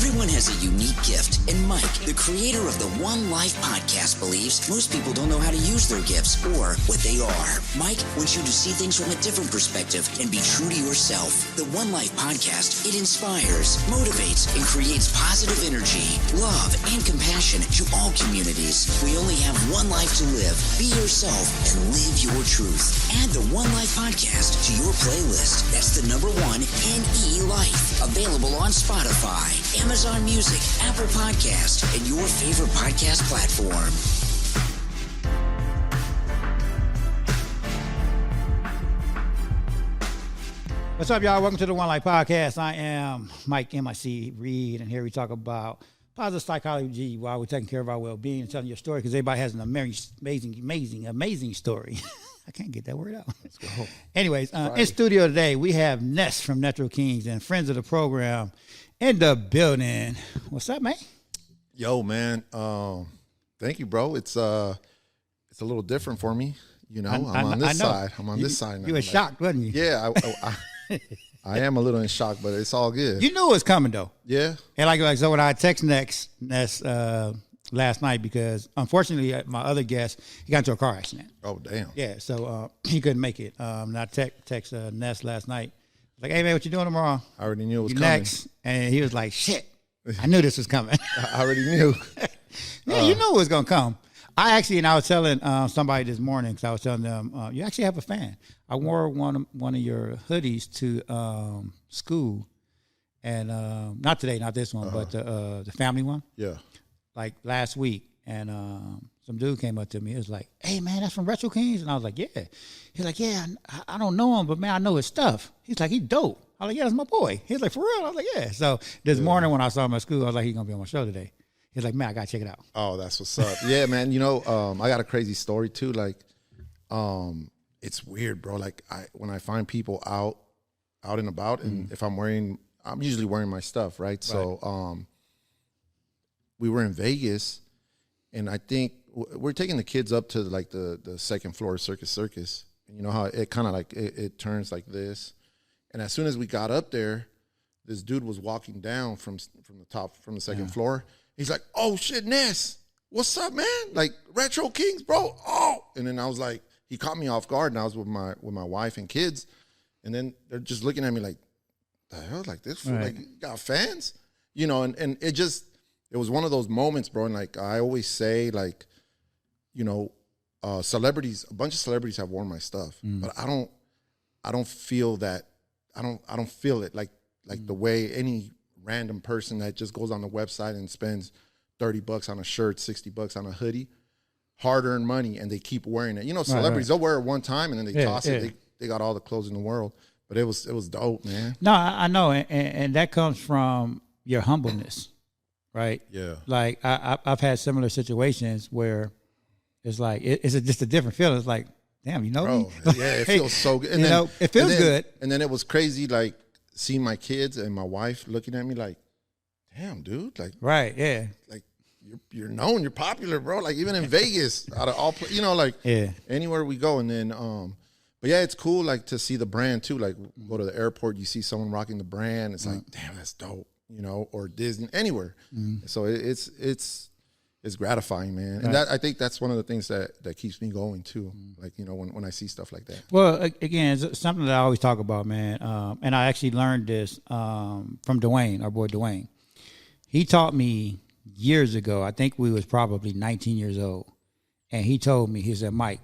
Everyone has a unique gift, and Mike, the creator of the One Life podcast, believes most people don't know how to use their gifts or what they are. Mike wants you to see things from a different perspective and be true to yourself. The One Life podcast, it inspires, motivates, and creates positive energy, love, and compassion to all communities. We only have one life to live. Be yourself and live your truth. Add the One Life podcast to your playlist. That's the number one, NE Life. Available on Spotify, Amazon Music, Apple Podcast, and your favorite podcast platform. What's up, y'all? Welcome to the One Life Podcast. I am Mike MIC Reed, and here we talk about positive psychology while we're taking care of our well-being and telling your story, because everybody has an amazing story. I can't get that word out. Let's go. Anyways, in studio today, we have Ness from Natural Kings and friends of the program in the building. What's up, man? Yo, man. Thank you, bro. It's a little different for me. You know, I'm on this side. I'm on this side now. You were shocked, wasn't you? Yeah, I am a little in shock, but it's all good. You knew it was coming, though. Yeah. And so when I text Ness last night, because unfortunately my other guest, he got into a car accident. Oh, damn. Yeah, so he couldn't make it. And I text Ness last night. Like, hey, man, what you doing tomorrow? I already knew it was you coming. Next. And he was like, shit, I knew this was coming. I already knew. Yeah, you knew it was going to come. I was telling somebody this morning, because I was telling them, you actually have a fan. I wore one of your hoodies to school. And not today, not this one, but the family one. Yeah. Like last week, and some dude came up to me. He was like, hey, man, that's from Retro Kings? And I was like, yeah. He's like, yeah, I don't know him, but, man, I know his stuff. He's like, he's dope. I was like, yeah, that's my boy. He's like, for real? I was like, yeah. So this morning when I saw him at school, I was like, he's going to be on my show today. He's like, man, I got to check it out. Oh, that's what's up. Yeah, man, you know, I got a crazy story, too. Like, it's weird, bro. Like, when I find people out and about, and if I'm usually wearing my stuff, right? So, we were in Vegas, and I think we're taking the kids up to like the second floor of Circus. You know how it kind of like it turns like this, and as soon as we got up there, this dude was walking down from the second floor. He's like, "Oh shit, Ness, what's up, man? Like Retro Kings, bro." Oh, and then I was like, he caught me off guard, and I was with my wife and kids, and then they're just looking at me like, "The hell, like this fool, like you got fans?" You know, and it was one of those moments, bro. And like I always say, like, you know, a bunch of celebrities have worn my stuff, but I don't feel that. I don't feel it like the way any random person that just goes on the website and spends $30 on a shirt, $60 on a hoodie, hard-earned money, and they keep wearing it. You know, celebrities, they'll wear it one time and then they toss it. They got all the clothes in the world, but it was dope, man. No, I know, and that comes from your humbleness. Right. Yeah. Like I've had similar situations where it's like it's just a different feeling. It's like, damn, you know me? Yeah, it feels so good. And it feels good. And then it was crazy, like seeing my kids and my wife looking at me like, damn, dude, like, right, yeah, like you're known, you're popular, bro. Like even in Vegas, out of all, you know, like anywhere we go. And then, but yeah, it's cool, like to see the brand too. Like go to the airport, you see someone rocking the brand. It's like, damn, that's dope. You know, or Disney, anywhere. So it's gratifying, man. And that I think that's one of the things that keeps me going too. Like, you know, when I see stuff like that. Well, again, it's something that I always talk about, man. And I actually learned this from Dwayne, our boy Dwayne. He taught me years ago. I think we was probably 19 years old, and he told me, he said, Mike,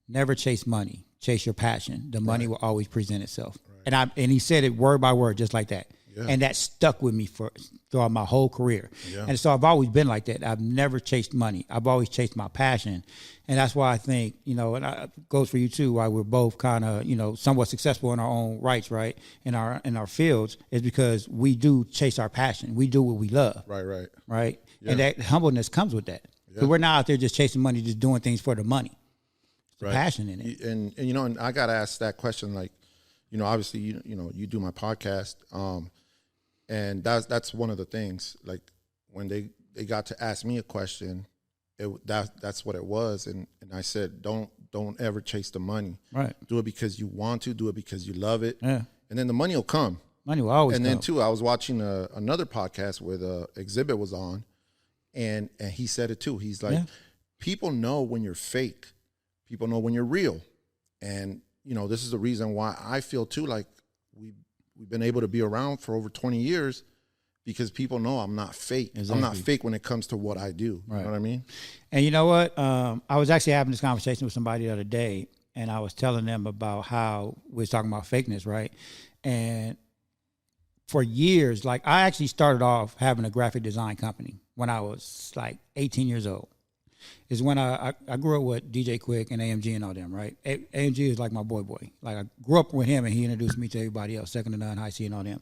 never chase money, chase your passion. The money will always present itself. Right. And he said it word by word, just like that. Yeah. And that stuck with me throughout my whole career. Yeah. And so I've always been like that. I've never chased money. I've always chased my passion. And that's why I think, you know, and it goes for you too, why we're both kind of, you know, somewhat successful in our own rights, right? In our fields, is because we do chase our passion. We do what we love. Right? Yeah. And that humbleness comes with that. Yeah. So we're not out there just chasing money, just doing things for the money. There's passion in it. And you know, and I got to ask that question, like, you know, obviously, you know, you do my podcast, and that's one of the things. Like when they got to ask me a question, that's what it was, and I said, don't ever chase the money. Right. Do it because you want to. Do it because you love it. Yeah. And then the money will come. Money will always And come. then too, I was watching another podcast where the exhibit was on, and he said it too. He's like, people know when you're fake. People know when you're real. And, you know, this is the reason why I feel too like we've been able to be around for over 20 years, because people know I'm not fake. Exactly. I'm not fake when it comes to what I do. Right. You know what I mean? And you know what? I was actually having this conversation with somebody the other day, and I was telling them about how we was talking about fakeness, right? And for years, like I actually started off having a graphic design company when I was like 18 years old. Is when I grew up with DJ Quick and AMG and all them, right? AMG is like my boy. Like I grew up with him, and he introduced me to everybody else, Second to None, High C, and all them.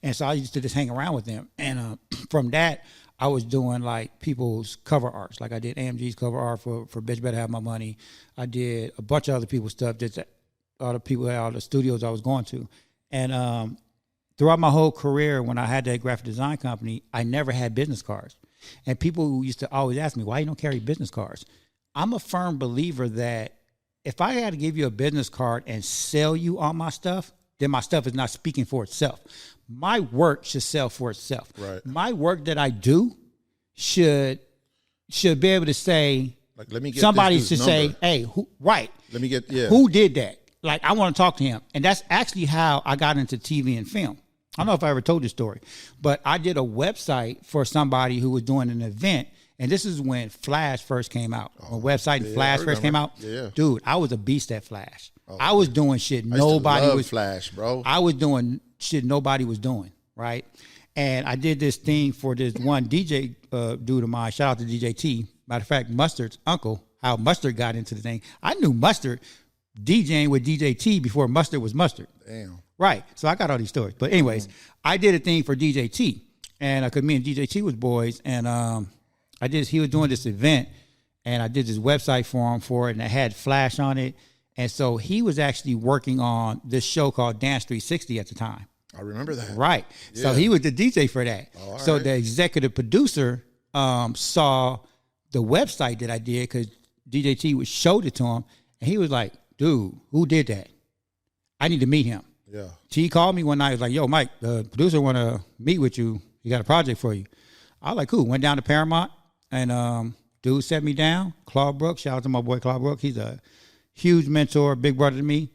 And so I used to just hang around with them. And from that, I was doing like people's cover arts. Like I did AMG's cover art for Bitch Better Have My Money. I did a bunch of other people's stuff, just all the studios I was going to. And throughout my whole career, when I had that graphic design company, I never had business cards. And people used to always ask me, why you don't carry business cards? I'm a firm believer that if I had to give you a business card and sell you all my stuff, then my stuff is not speaking for itself. My work should sell for itself. Right. My work that I do should be able to say, like, let me get somebody should say, hey, let me get, who did that? Like, I want to talk to him. And that's actually how I got into TV and film. I don't know if I ever told this story, but I did a website for somebody who was doing an event, and this is when Flash first came out. When website and Flash first came out, dude, I was a beast at Flash. I was doing shit nobody was. Flash, bro. I was doing shit nobody was doing, right? And I did this thing for this one DJ dude of mine. Shout out to DJ T. Matter of fact, Mustard's uncle, how Mustard got into the thing. I knew Mustard DJing with DJ T before Mustard was Mustard. Damn. Right. So I got all these stories. But anyways, I did a thing for DJ T. And because me and DJ T was boys. And he was doing this event. And I did this website for him for it. And it had Flash on it. And so he was actually working on this show called Dance 360 at the time. I remember that. Right. Yeah. So he was the DJ for that. So the executive producer saw the website that I did because DJ T showed it to him. And he was like, dude, who did that? I need to meet him. Yeah. T called me one night. He was like, yo, Mike, the producer want to meet with you. He got a project for you. I was like, cool. Went down to PERMAH, and dude set me down. Claude Brooks. Shout out to my boy Claude Brooks. He's a huge mentor, big brother to me.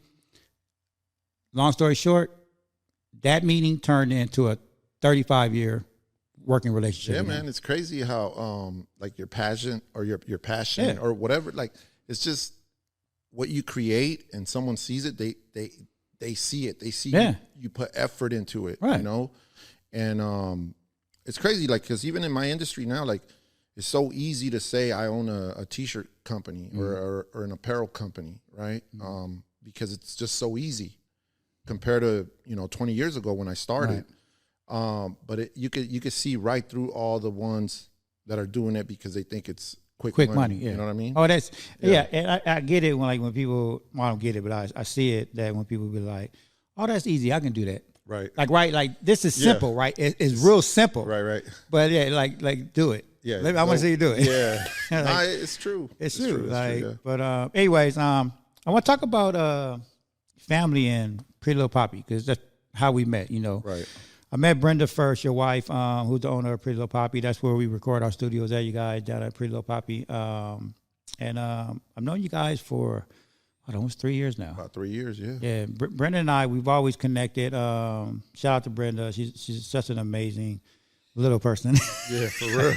Long story short, that meeting turned into a 35-year working relationship. Yeah, man. It's crazy how like your passion or your passion or whatever, like it's just what you create and someone sees it, they see it. They see you put effort into it, you know? And it's crazy, like, because even in my industry now, like, it's so easy to say I own a T-shirt company or an apparel company, right? Because it's just so easy compared to, 20 years ago when I started. Right. But you could see right through all the ones that are doing it because they think it's quick money. Yeah. You know what I mean? Oh, that's and I get it when people, well, I don't get it, but I see it that when people be like, oh, that's easy, I can do that. Right. Like this is simple, right? It's real simple. Right. But yeah, like do it. Yeah. I want to see you do it. Yeah. Like, it's true. It's true. But anyways, I want to talk about family and Pretty Little Poppy because that's how we met. Right. I met Brenda first, your wife, who's the owner of Pretty Little Poppy. That's where we record our studios at, you guys, down at Pretty Little Poppy. And I've known you guys for almost 3 years now. About 3 years, yeah. Yeah, Brenda and I, we've always connected. Shout out to Brenda. She's such an amazing little person. Yeah, for real.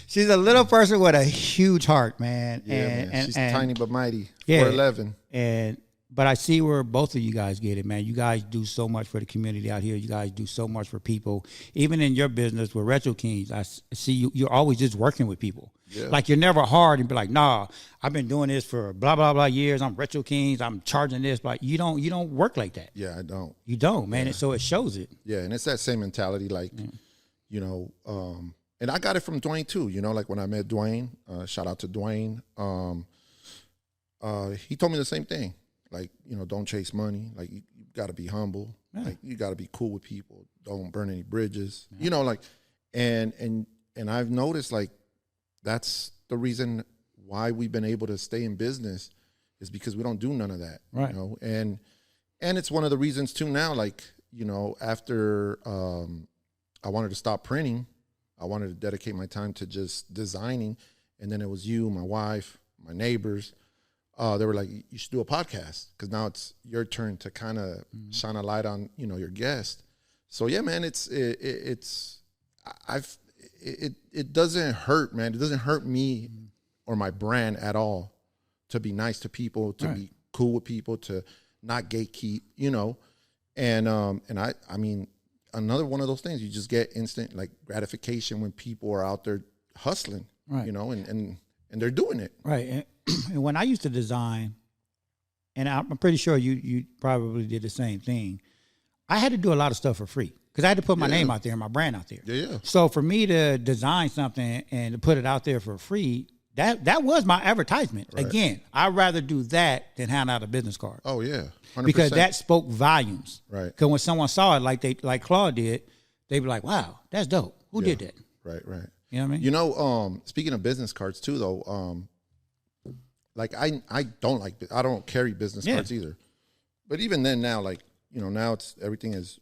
She's a little person with a huge heart, man. Yeah, man. She's tiny but mighty. Yeah, 4'11". But I see where both of you guys get it, man. You guys do so much for the community out here. You guys do so much for people. Even in your business with Retro Kings, I see you're always just working with people. Yeah. Like you're never hard and be like, nah, I've been doing this for blah, blah, blah years. I'm Retro Kings. I'm charging this. But you don't work like that. Yeah, I don't. You don't, man. Yeah. And so it shows it. Yeah, and it's that same mentality, like, and I got it from Dwayne too. Like when I met Dwayne, shout out to Dwayne. He told me the same thing. Like, don't chase money. Like, you got to be humble. Yeah. Like, you got to be cool with people. Don't burn any bridges. Yeah. And I've noticed, like, that's the reason why we've been able to stay in business is because we don't do none of that. Right. And it's one of the reasons, too, now, like, you know, after I wanted to stop printing, I wanted to dedicate my time to just designing. And then it was you, my wife, my neighbors. They were like, you should do a podcast because now it's your turn to kind of shine a light on, you know, your guest. So yeah, man, it doesn't hurt, man. It doesn't hurt me or my brand at all to be nice to people, to be cool with people, to not gatekeep, you know. And I mean, another one of those things, you just get instant like gratification when people are out there hustling, you know, and they're doing it. Right. And when I used to design, and I'm pretty sure you probably did the same thing, I had to do a lot of stuff for free because I had to put my name out there and my brand out there. Yeah. So for me to design something and to put it out there for free, that was my advertisement. Right. Again, I'd rather do that than hand out a business card. Oh yeah, 100%. Because that spoke volumes. Right. Because when someone saw it, like Claude did, they'd be like, "Wow, that's dope. Who did that?" Right. You know what I mean? You know, speaking of business cards too, though, like I don't carry business cards either. But even then, now, like, you know, now it's everything is.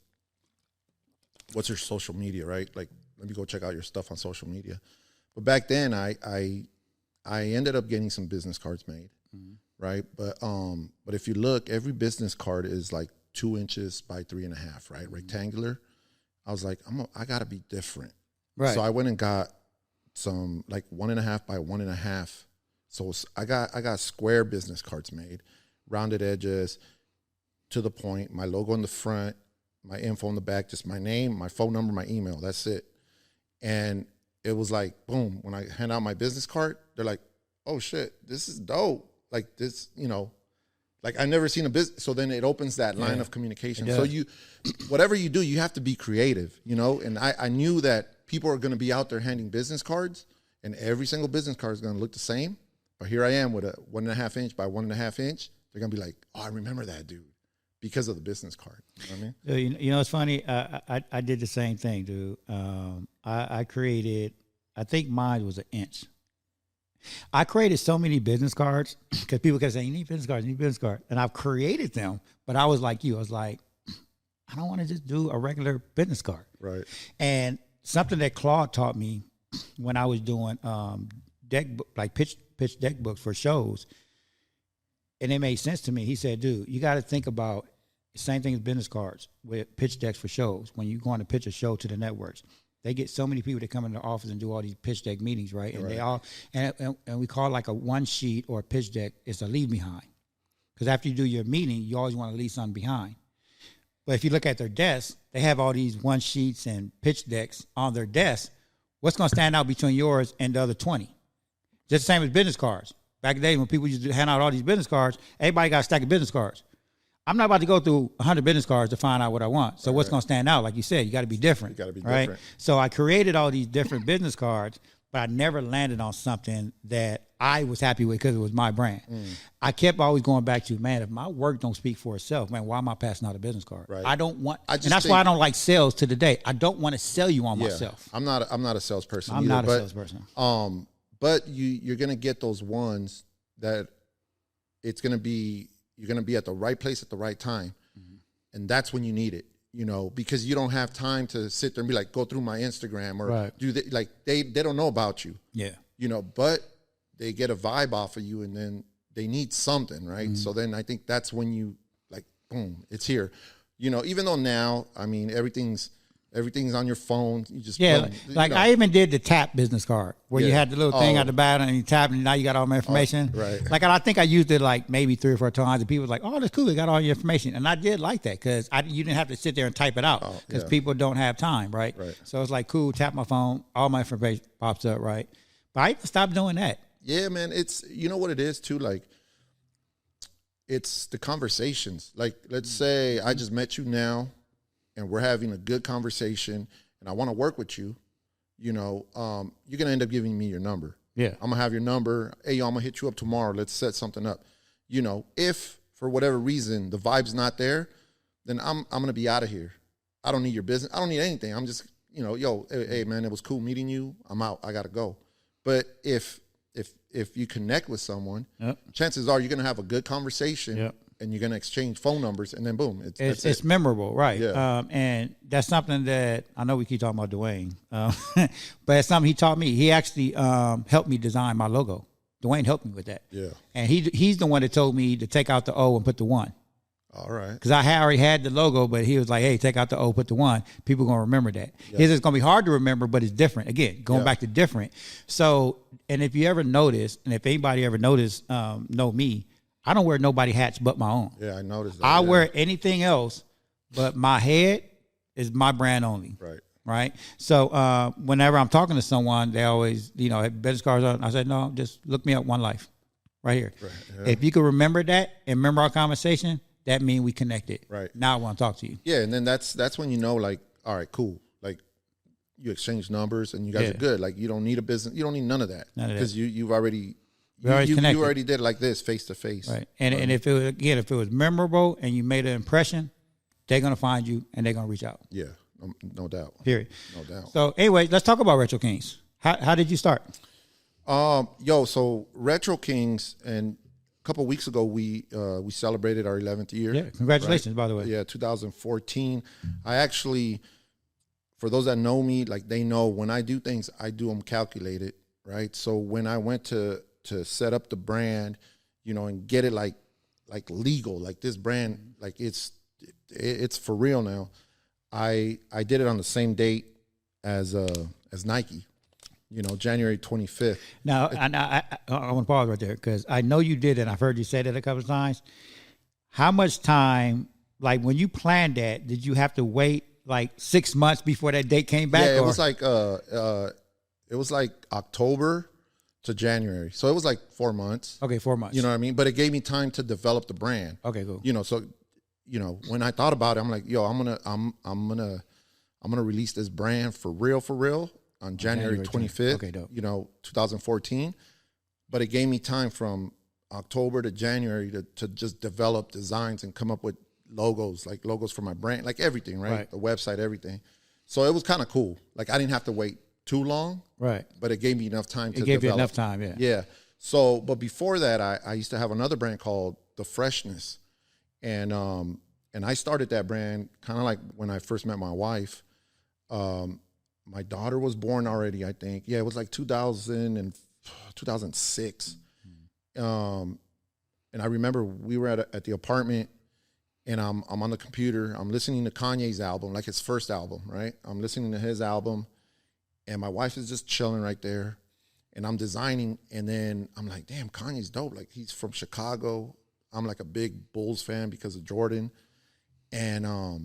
What's your social media, right? Like, let me go check out your stuff on social media. But back then, I ended up getting some business cards made, right? But if you look, every business card is like 2 inches by 3.5, right? Rectangular. I was like, I gotta be different, right? So I went and got some like 1.5 by 1.5. So I got square business cards made, rounded edges, to the point. My logo in the front, my info in the back, just my name, my phone number, my email. That's it. And it was like, boom, when I hand out my business card, they're like, oh shit, this is dope. Like this, you know, like I never seen a business. So then it opens that line of communication. So whatever you do, you have to be creative, you know? And I knew that people are going to be out there handing business cards and every single business card is going to look the same. But here I am with a 1.5 inch by 1.5 inch. They're going to be like, oh, I remember that dude because of the business card. You know what I mean? You know, it's funny. I did the same thing, dude. I created, I think mine was 1 inch. I created so many business cards because people kept saying, you need business cards. And I've created them, but I was like you. I was like, I don't want to just do a regular business card. Right. And something that Claude taught me when I was doing pitch deck books for shows, and it made sense to me. He said, dude, you got to think about the same thing as business cards with pitch decks for shows. When you're going to pitch a show to the networks, they get so many people that come in the office and do all these pitch deck meetings, right? And they all, and we call it like a one sheet or a pitch deck. It's a leave behind. Because after you do your meeting, you always want to leave something behind. But if you look at their desk, they have all these one sheets and pitch decks on their desk. What's going to stand out between yours and the other 20? Just the same as business cards. Back in the day when people used to hand out all these business cards, everybody got a stack of business cards. I'm not about to go through 100 business cards to find out what I want. So what's going to stand out? Like you said, you got to be different. You got to be right? different. So I created all these different business cards, but I never landed on something that I was happy with because it was my brand. I kept always going back to, man, if my work don't speak for itself, man, why am I passing out a business card? Right. I don't want, and that's why I don't like sales to the day. I don't want to sell you on myself. I'm not a salesperson. I'm not a salesperson. But you're gonna get those ones that you're gonna be at the right place at the right time, and that's when you need it. You know, because you don't have time to sit there and be like, go through my Instagram or do they like they don't know about you. Yeah. You know, but they get a vibe off of you, and then they need something, right? So then I think that's when you like, boom, it's here. You know, even though now, I mean, everything's on your phone. You just boom, like I even did the tap business card where you had the little thing at the bottom and you tap and now you got all my information. Right. Like I think I used it like maybe 3 or 4 times and people was like, oh, that's cool. You got all your information. And I did like that because you didn't have to sit there and type it out because people don't have time, right? So it's like, cool, tap my phone, all my information pops up, right? But I stopped doing that. Yeah, man. It's, you know what it is too? Like, it's the conversations. Like, let's say I just met you now and we're having a good conversation and I want to work with you, you know, you're going to end up giving me your number. Yeah. I'm going to have your number. Hey, yo, I'm going to hit you up tomorrow. Let's set something up. You know, if for whatever reason the vibe's not there, then I'm going to be out of here. I don't need your business. I don't need anything. I'm just, you know, yo, hey man, it was cool meeting you. I'm out. I got to go. But if you connect with someone, chances are you're going to have a good conversation and you're going to exchange phone numbers, and then boom, it's memorable, right? Yeah. And that's something that I know we keep talking about Dwayne, but it's something he taught me. He actually helped me design my logo. Dwayne helped me with that. Yeah. And he's the one that told me to take out the O and put the 1. All right. Because I already had the logo, but he was like, hey, take out the O, put the 1. People are going to remember that. Yeah. His is going to be hard to remember, but it's different. Again, going back to different. So, and if you ever notice, and if anybody ever noticed, know me, I don't wear nobody hats but my own. Yeah, I noticed that. I wear anything else, but my head is my brand only. Right. Right. So whenever I'm talking to someone, they always, have business cards on. I said, no, just look me up, One Life, right here. Right, yeah. If you can remember that and remember our conversation, that means we connected. Right. Now I want to talk to you. Yeah, and then that's when you know, like, all right, cool. Like, you exchange numbers and you guys are good. Like, you don't need a business. You don't need none of that. Because you've already... You already did it like this, face to face. Right. And if it was memorable and you made an impression, they're going to find you and they're going to reach out. Yeah, no doubt. Period. No doubt. So anyway, let's talk about Retro Kings. How did you start? So Retro Kings, and a couple of weeks ago we celebrated our 11th year. Yeah, congratulations, by the way. Yeah, 2014. I actually, for those that know me, like, they know when I do things, I do them calculated, right? So when I went to set up the brand, and get it like legal, like this brand, like it's for real now. I did it on the same date as Nike, January 25th. Now, I want to pause right there because I know you did it. I've heard you say that a couple of times. How much time, like when you planned that, did you have to wait like 6 months before that date came back? Yeah, it was like October to January. So it was like 4 months. Okay, 4 months. You know what I mean? But it gave me time to develop the brand. Okay, cool. So when I thought about it, I'm like, yo, I'm gonna release this brand for real on January 25th. Okay, dope. 2014. But it gave me time from October to January to just develop designs and come up with logos for my brand, like everything, right? The website, everything. So it was kind of cool. Like, I didn't have to wait too long, right? But it gave me enough time to develop. It gave you enough time, yeah. Yeah. So, but before that, I used to have another brand called The Freshness, and I started that brand kind of like when I first met my wife. My daughter was born already, I think. Yeah, it was like 2006. And I remember we were at the apartment, and I'm on the computer. I'm listening to Kanye's album, like his first album, right? I'm listening to his album. And my wife is just chilling right there, and I'm designing. And then I'm like, damn, Kanye's dope. Like, he's from Chicago. I'm like a big Bulls fan because of Jordan. And I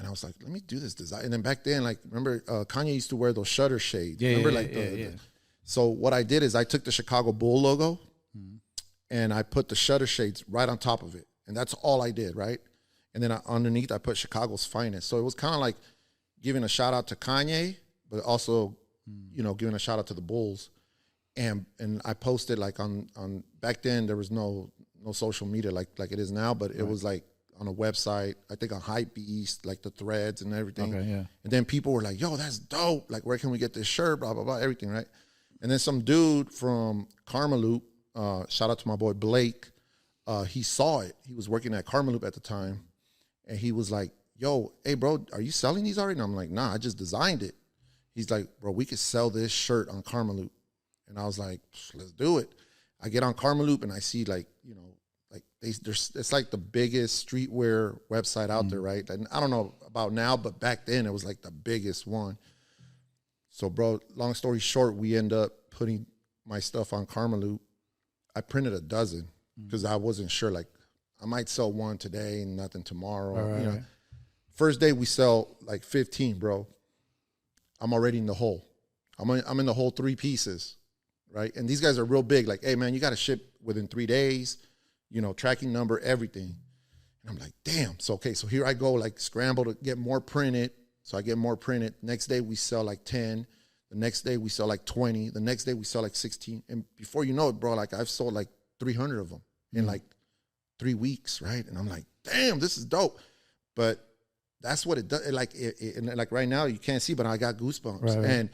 was like, let me do this design. And then back then, like, remember Kanye used to wear those shutter shades. So what I did is I took the Chicago Bull logo and I put the shutter shades right on top of it. And that's all I did, right? And then underneath I put Chicago's finest. So it was kind of like giving a shout out to Kanye, but also, giving a shout out to the Bulls. And I posted like on back then there was no social media like it is now, but it was like on a website, I think on Hypebeast, like the threads and everything. Okay, yeah. And then people were like, yo, that's dope. Like, where can we get this shirt? Blah, blah, blah, everything, right? And then some dude from Karmaloop, shout out to my boy Blake, he saw it. He was working at Karmaloop at the time. And he was like, yo, hey, bro, are you selling these already? And I'm like, nah, I just designed it. He's like, bro, we could sell this shirt on Karmaloop. And I was like, let's do it. I get on Karmaloop and I see it's like the biggest streetwear website out there, right? And I don't know about now, but back then it was like the biggest one. So, bro, long story short, we end up putting my stuff on Karmaloop. I printed a dozen because I wasn't sure. Like, I might sell one today and nothing tomorrow. Right. First day we sell like 15, bro. I'm already in the hole. I'm in the hole 3 pieces, right? And these guys are real big. Like, hey, man, you got to ship within 3 days, tracking number, everything. And I'm like, damn. So, okay, so here I go, like, scramble to get more printed. So I get more printed. Next day we sell like 10. The next day we sell like 20. The next day we sell like 16. And before you know it, bro, like, I've sold like 300 of them in like 3 weeks, right? And I'm like, damn, this is dope. But that's what it does. Like right now you can't see, but I got goosebumps. Right.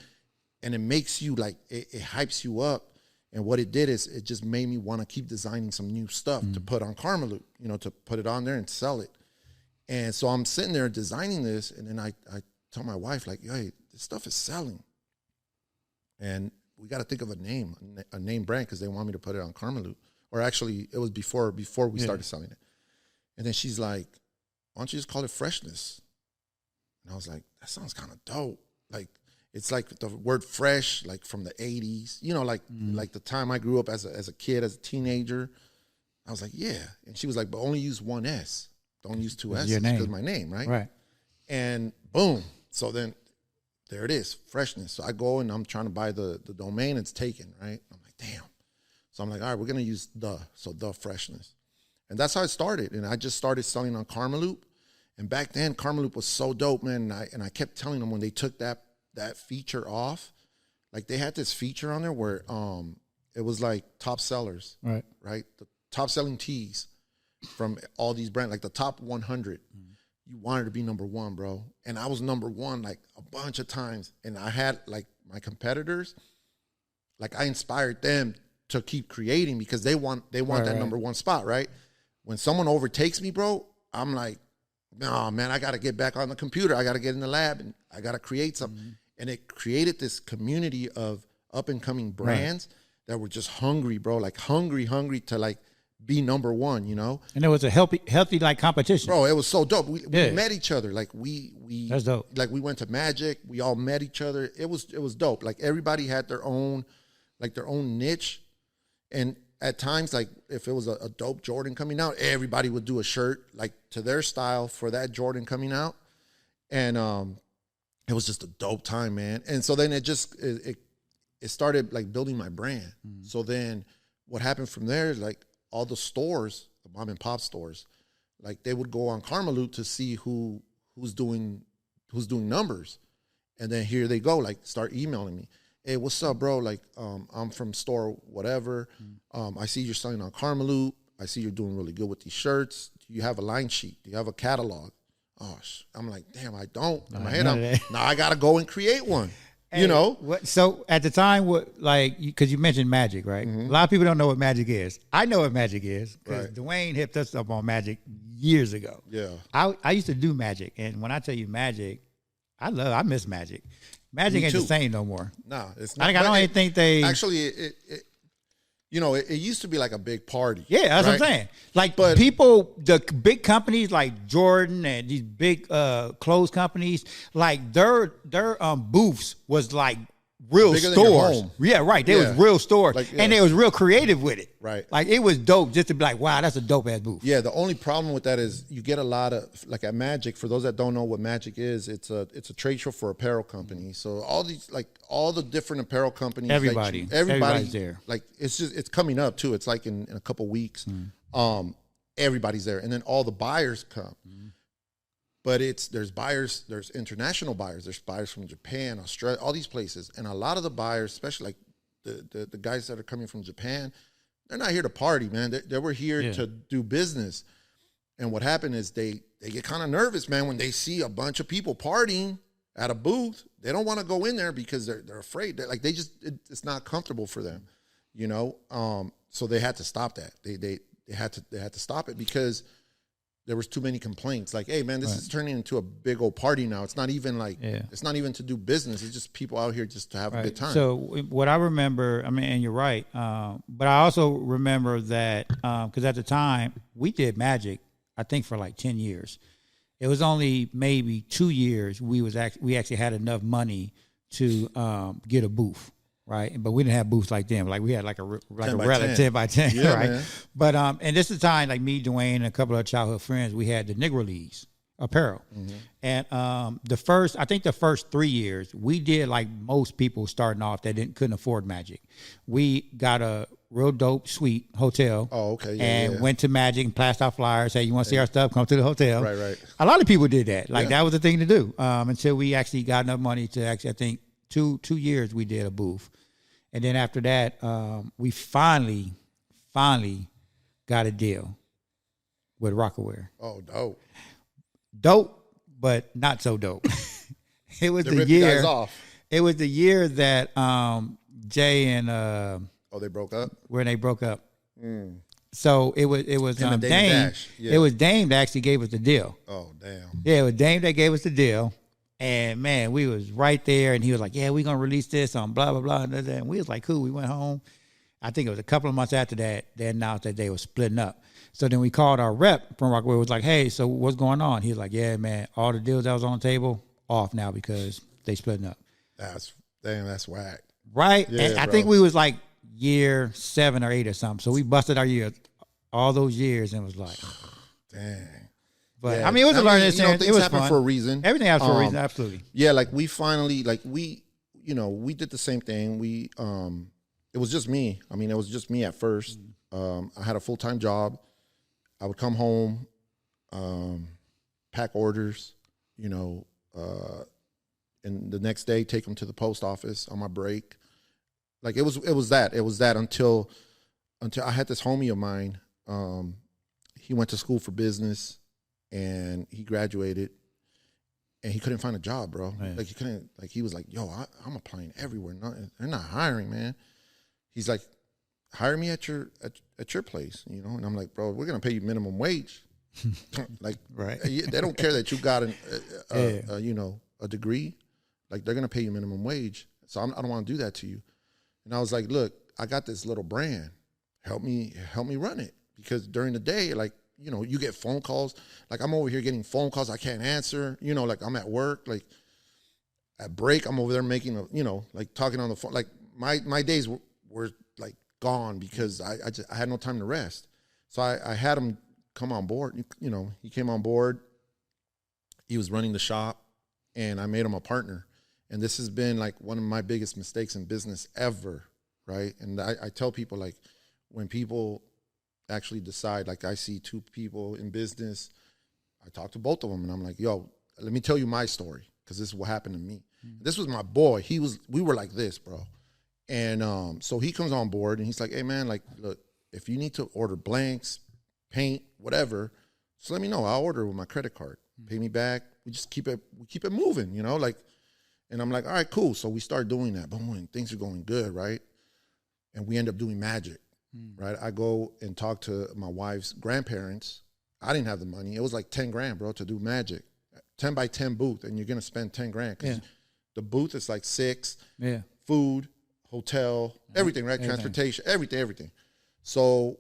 And it makes you like, it hypes you up. And what it did is it just made me want to keep designing some new stuff to put on PERMAH, to put it on there and sell it. And so I'm sitting there designing this, and then I tell my wife, like, hey, this stuff is selling. And we got to think of a name brand, because they want me to put it on PERMAH. Or actually, it was before we started selling it. And then she's like, why don't you just call it Freshness? And I was like, that sounds kind of dope. Like, it's like the word fresh, like from the 80s, like the time I grew up as a kid, as a teenager. I was like, yeah. And she was like, but only use one S. Don't use two S's, because my name, right? Right. And boom. So then there it is, Freshness. So I go and I'm trying to buy the domain. It's taken, right? I'm like, damn. So I'm like, all right, we're going to use the Freshness. And that's how it started. And I just started selling on PERMAH. And back then, PERMAH was so dope, man. And I kept telling them when they took that feature off, like they had this feature on there where it was like top sellers, right? The top selling teas from all these brands, like the top 100. You wanted to be number one, bro. And I was number one like a bunch of times. And I had like my competitors, like I inspired them to keep creating, because they want that number one spot, right? When someone overtakes me, bro, I'm like, no, man, I got to get back on the computer. I got to get in the lab and I got to create something. And it created this community of up and coming brands that were just hungry, bro, like hungry to like be number one, And it was a healthy like competition. Bro, it was so dope. We met each other. Like we that's dope. Like we went to Magic. We all met each other. It was dope. Like everybody had their own niche. And at times, like if it was a dope Jordan coming out, everybody would do a shirt like to their style for that Jordan coming out. And it was just a dope time, man. And so then it started like building my brand. So then what happened from there is like all the stores, the mom and pop stores, like they would go on PERMAH to see who's doing numbers. And then here they go, like start emailing me. Hey, what's up, bro? Like, I'm from store whatever. I see you're selling on PERMAH. I see you're doing really good with these shirts. Do you have a line sheet? Do you have a catalog? Oh, I'm like, damn, I don't. In my head, now I got to go and create one, Hey, So at the time, because you mentioned Magic, right? A lot of people don't know what Magic is. I know what Magic is, because Dwayne hipped us up on Magic years ago. Yeah. I used to do Magic. And when I tell you Magic, I miss Magic. Magic ain't the same no more. No, it's not. I don't even think they actually. It used to be like a big party. Yeah, that's what I'm saying. Like, but people, the big companies like Jordan and these big clothes companies, like their booths was like real stores. Yeah, right. They was real stores, and they was real creative with it. Right. Like it was dope just to be like, wow, that's a dope ass booth. Yeah. The only problem with that is you get a lot of like at Magic. For those that don't know what Magic is, it's a trade show for apparel companies. So all the different apparel companies, everybody's there. Like it's coming up too. It's like in a couple weeks. Everybody's there, and then all the buyers come. But there's buyers, there's international buyers, there's buyers from Japan, Australia, all these places. And a lot of the buyers, especially like the guys that are coming from Japan, they're not here to party, man. They were here to do business. And what happened is they get kind of nervous, man, when they see a bunch of people partying at a booth. They don't want to go in there because they're afraid. It's not comfortable for them, So they had to stop that. They had to stop it because there was too many complaints. Like, hey, man, this is turning into a big old party now. It's not even it's not even to do business. It's just people out here just to have a good time. So what I remember, and you're right, but I also remember that because at the time we did Magic, I think for like 10 years. It was only maybe 2 years we actually had enough money to get a booth. Right, but we didn't have booths like them. Like we had like a relative 10 by 10, right? Man. But and this is the time like me, Dwayne, and a couple of childhood friends, we had the Negro Leagues apparel, and the first 3 years we did like most people starting off that couldn't afford Magic. We got a real dope suite hotel. Oh, okay, and went to Magic and passed out flyers. Hey, you want to see our stuff? Come to the hotel. Right. A lot of people did that. Like that was the thing to do until we actually got enough money to actually, I think. Two years we did a booth. And then after that, we finally got a deal with Rockaware. Oh, dope. Dope, but not so dope. It was the year. It was the year that Jay and Oh, they broke up? When they broke up. So it was And the Dame. Dash, yeah. It was Dame that actually gave us the deal. Oh, damn. Yeah, it was Dame that gave us the deal. And man, we was right there, and he was like, "Yeah, we're gonna release this on blah blah blah." And we was like, "Cool." We went home. I think it was a couple of months after that they announced that they were splitting up. So then we called our rep from Rockaway. Was like, "Hey, so what's going on?" He was like, "Yeah, man, all the deals that was on the table off now because they splitting up." That's whack. Right? Yeah, and I bro. think we was like year 7 or 8 or something. So we busted our year all those years and was like, Dang. but Yeah. I mean, it was a learning experience. Things it was happen fun for a reason. Everything happens for a reason. Absolutely. Yeah, like we finally, we did the same thing. It was just me. I mean, it was just me at first. I had a full-time job. I would come home, pack orders, and the next day take them to the post office on my break. Like it was that until I had this homie of mine. He went to school for business and he graduated and he couldn't find a job, bro. Yeah. Like he was like, yo, I'm applying everywhere. They're not hiring, man. He's like, hire me at your place, And I'm like, bro, we're going to pay you minimum wage. Like, Right. They don't care that you got a degree. Like they're going to pay you minimum wage. So I don't want to do that to you. And I was like, look, I got this little brand. Help me run it. Because during the day, like, you get phone calls. Like I'm over here getting phone calls I can't answer. Like I'm at work. Like at break, I'm over there making like talking on the phone. Like my days were like gone because I had no time to rest. So I had him come on board. He came on board. He was running the shop, and I made him a partner. And this has been like one of my biggest mistakes in business ever, right? And I tell people, like, when people actually decide, like I see 2 people in business, I talk to both of them, and I'm like, yo, let me tell you my story, because this is what happened to me. This was my boy. We were like this, bro. And so he comes on board, and he's like, hey, man, like, look, if you need to order blanks, paint, whatever, just let me know. I'll order with my credit card. Pay me back. We just keep it moving, like. And I'm like, all right, cool. So we start doing that. Boom, and things are going good, right? And we end up doing magic, right? I go and talk to my wife's grandparents. I didn't have the money. It was like 10 grand, bro, to do magic. 10 by 10 booth, and you're going to spend 10 grand. Because the booth is like 6. Yeah. Food, hotel, everything, right? Everything. Transportation, everything. So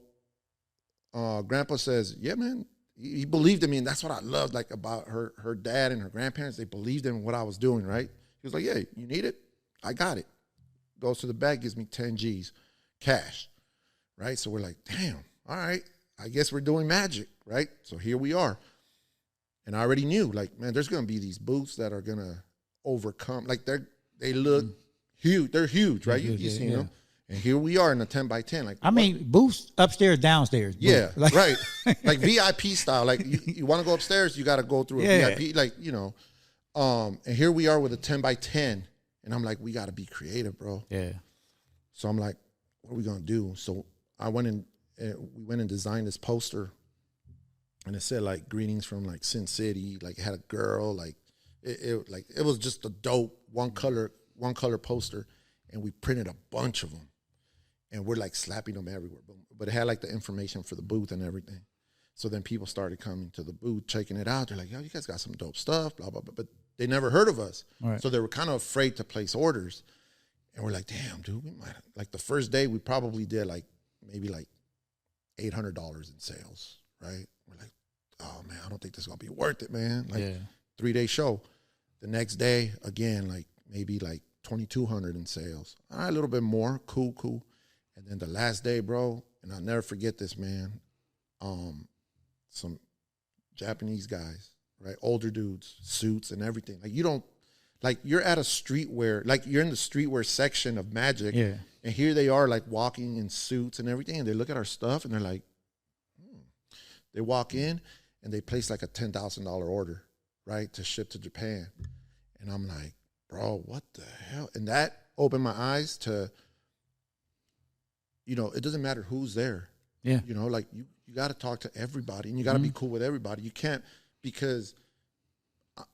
Grandpa says, yeah, man. He believed in me, and that's what I loved, like, about her dad and her grandparents. They believed in what I was doing, right? He was like, yeah, you need it? I got it. Goes to the bank, gives me 10 G's cash, right? So we're like, damn, all right, I guess we're doing magic, right? So here we are. And I already knew, like, man, there's going to be these booths that are going to overcome. Like, they look huge. They're huge, right? You see them. And here we are in a 10 by 10. Like, I mean, booths upstairs, downstairs. Yeah, like, right. Like VIP style. Like you want to go upstairs, you got to go through a VIP. Like, and here we are with a 10 by 10. And I'm like, we got to be creative, bro. Yeah. So I'm like, what are we going to do? So we went and designed this poster. And it said, like, greetings from, like, Sin City. Like, it had a girl. Like, it was just a dope one color poster. And we printed a bunch of them. And we're like slapping them everywhere. But it had like the information for the booth and everything. So then people started coming to the booth, checking it out. They're like, yo, you guys got some dope stuff, blah, blah, blah. But they never heard of us. Right. So they were kind of afraid to place orders. And we're like, damn, dude, we might, like the first day we probably did like maybe like $800 in sales, right? We're like, oh man, I don't think this is going to be worth it, man. Like 3-day show. The next day, again, like maybe like 2,200 in sales. All right, a little bit more, cool. And then the last day, bro, and I'll never forget this, man. Some Japanese guys, right? Older dudes, suits and everything. Like you're at a streetwear, like you're in the streetwear section of Magic. Yeah. And here they are, like walking in suits and everything. And they look at our stuff and they're like, They walk in and they place like a $10,000 order, right? To ship to Japan. And I'm like, bro, what the hell? And that opened my eyes to, it doesn't matter who's there. Yeah. Like you got to talk to everybody and you got to be cool with everybody. You can't, because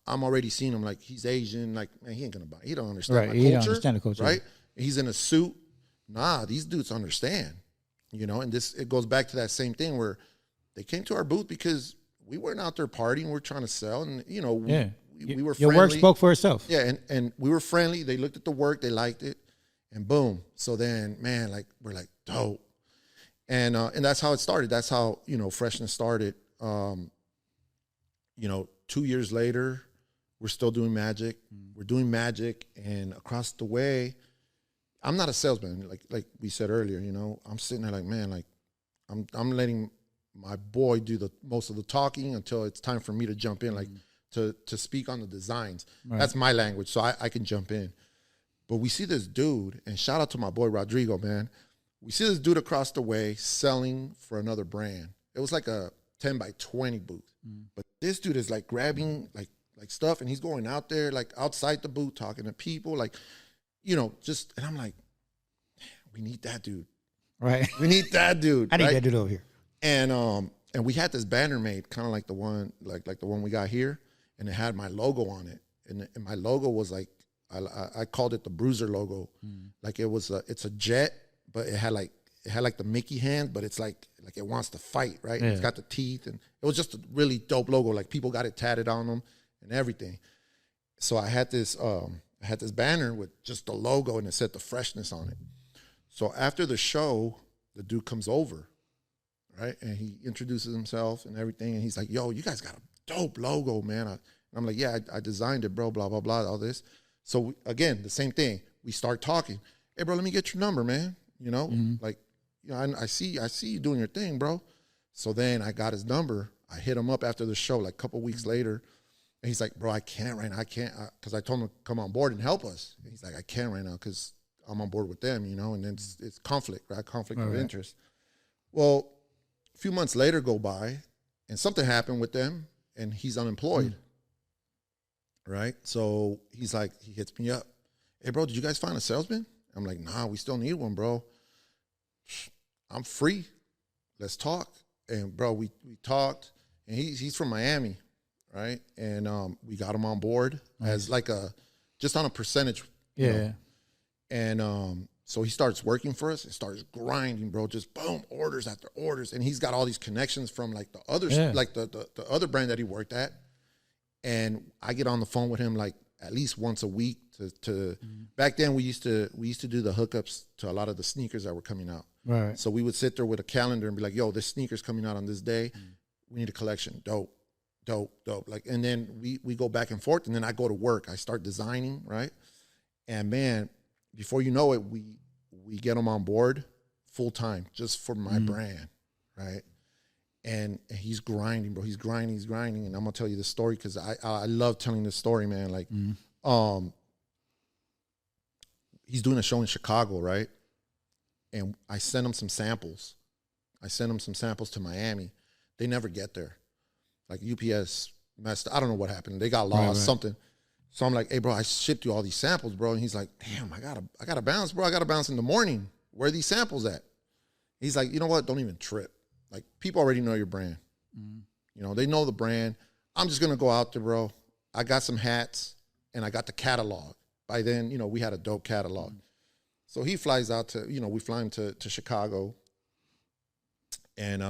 I'm already seeing him like he's Asian, like, man, he ain't going to buy. He don't understand my culture. He don't understand the culture. Right? He's in a suit. nah, these dudes understand, you know, and it goes back to that same thing where they came to our booth because we weren't out there partying. We're trying to sell, and, you know, we were friendly. Your work spoke for itself. Yeah, and we were friendly. They looked at the work, they liked it, and boom. So then, man, like, we're like, dope. And that's how it started. That's how, you know, Freshness started. You know, 2 years later, we're still doing magic. We're doing magic, and across the way, I'm not a salesman, like we said earlier. You know, I'm sitting there like, man, like, I'm letting my boy do the most of the talking until it's time for me to jump in, like to speak on the designs. Right. That's my language, so I can jump in. But we see this dude, and shout out to my boy Rodrigo, man. We see this dude across the way selling for another brand. It was like a 10 by 20 booth. But this dude is like grabbing like stuff, and he's going out there like outside the booth talking to people, like, you know, just, and I'm like, we need that dude. Right. We need that dude. I need that dude over here. And we had this banner made, kind of like the one, like the one we got here, and it had my logo on it. And my logo was like, I called it the Bruiser logo. Like it's a jet, but it had like the Mickey hand, but it's like it wants to fight, right? Yeah. It's got the teeth, and it was just a really dope logo. Like, people got it tatted on them and everything. So I had this banner with just the logo, and it said the Freshness on it. So after the show, the dude comes over, right? And he introduces himself and everything, and he's like, yo, you guys got a dope logo, man. And I'm like, yeah, I designed it, bro, blah, blah, blah, all this. So again, the same thing. We start talking. Hey, bro, let me get your number, man. You know, like, you know, I see you doing your thing, bro. So then I got his number. I hit him up after the show, like a couple weeks later. And he's like, bro, I can't right now. I can't, because I told him to come on board and help us. And he's like, I can't right now because I'm on board with them, you know, and then it's conflict, right? Conflict of interest. Well, a few months later go by, and something happened with them, and he's unemployed, right? So he's like, he hits me up. Hey, bro, did you guys find a salesman? I'm like, nah, we still need one, bro. I'm free. Let's talk. And, bro, we talked, and he's from Miami, right? And we got him on board as like just on a percentage. You know? And so he starts working for us and starts grinding, bro, just boom, orders after orders. And he's got all these connections from like the others, like the other brand that he worked at. And I get on the phone with him like at least once a week to back then we used to do the hookups to a lot of the sneakers that were coming out. Right. So we would sit there with a calendar and be like, yo, this sneaker's coming out on this day. We need a collection. Dope. Like, and then we go back and forth, and then I go to work. I start designing, right? And man, before you know it, we get them on board full time just for my brand, right? And he's grinding, bro. He's grinding. And I'm gonna tell you this story because I love telling this story, man. Like, he's doing a show in Chicago, right? And I sent him some samples. To Miami. They never get there. Like, UPS messed. I don't know what happened. They got lost, something. So I'm like, hey, bro, I shipped you all these samples, bro. And he's like, damn, I gotta bounce, bro. I gotta bounce in the morning. Where are these samples at? He's like, you know what? Don't even trip. Like, people already know your brand. You know, they know the brand. I'm just gonna go out there, bro. I got some hats and I got the catalog. By then, you know, we had a dope catalog. So he flies out to, you know, we fly him to Chicago. And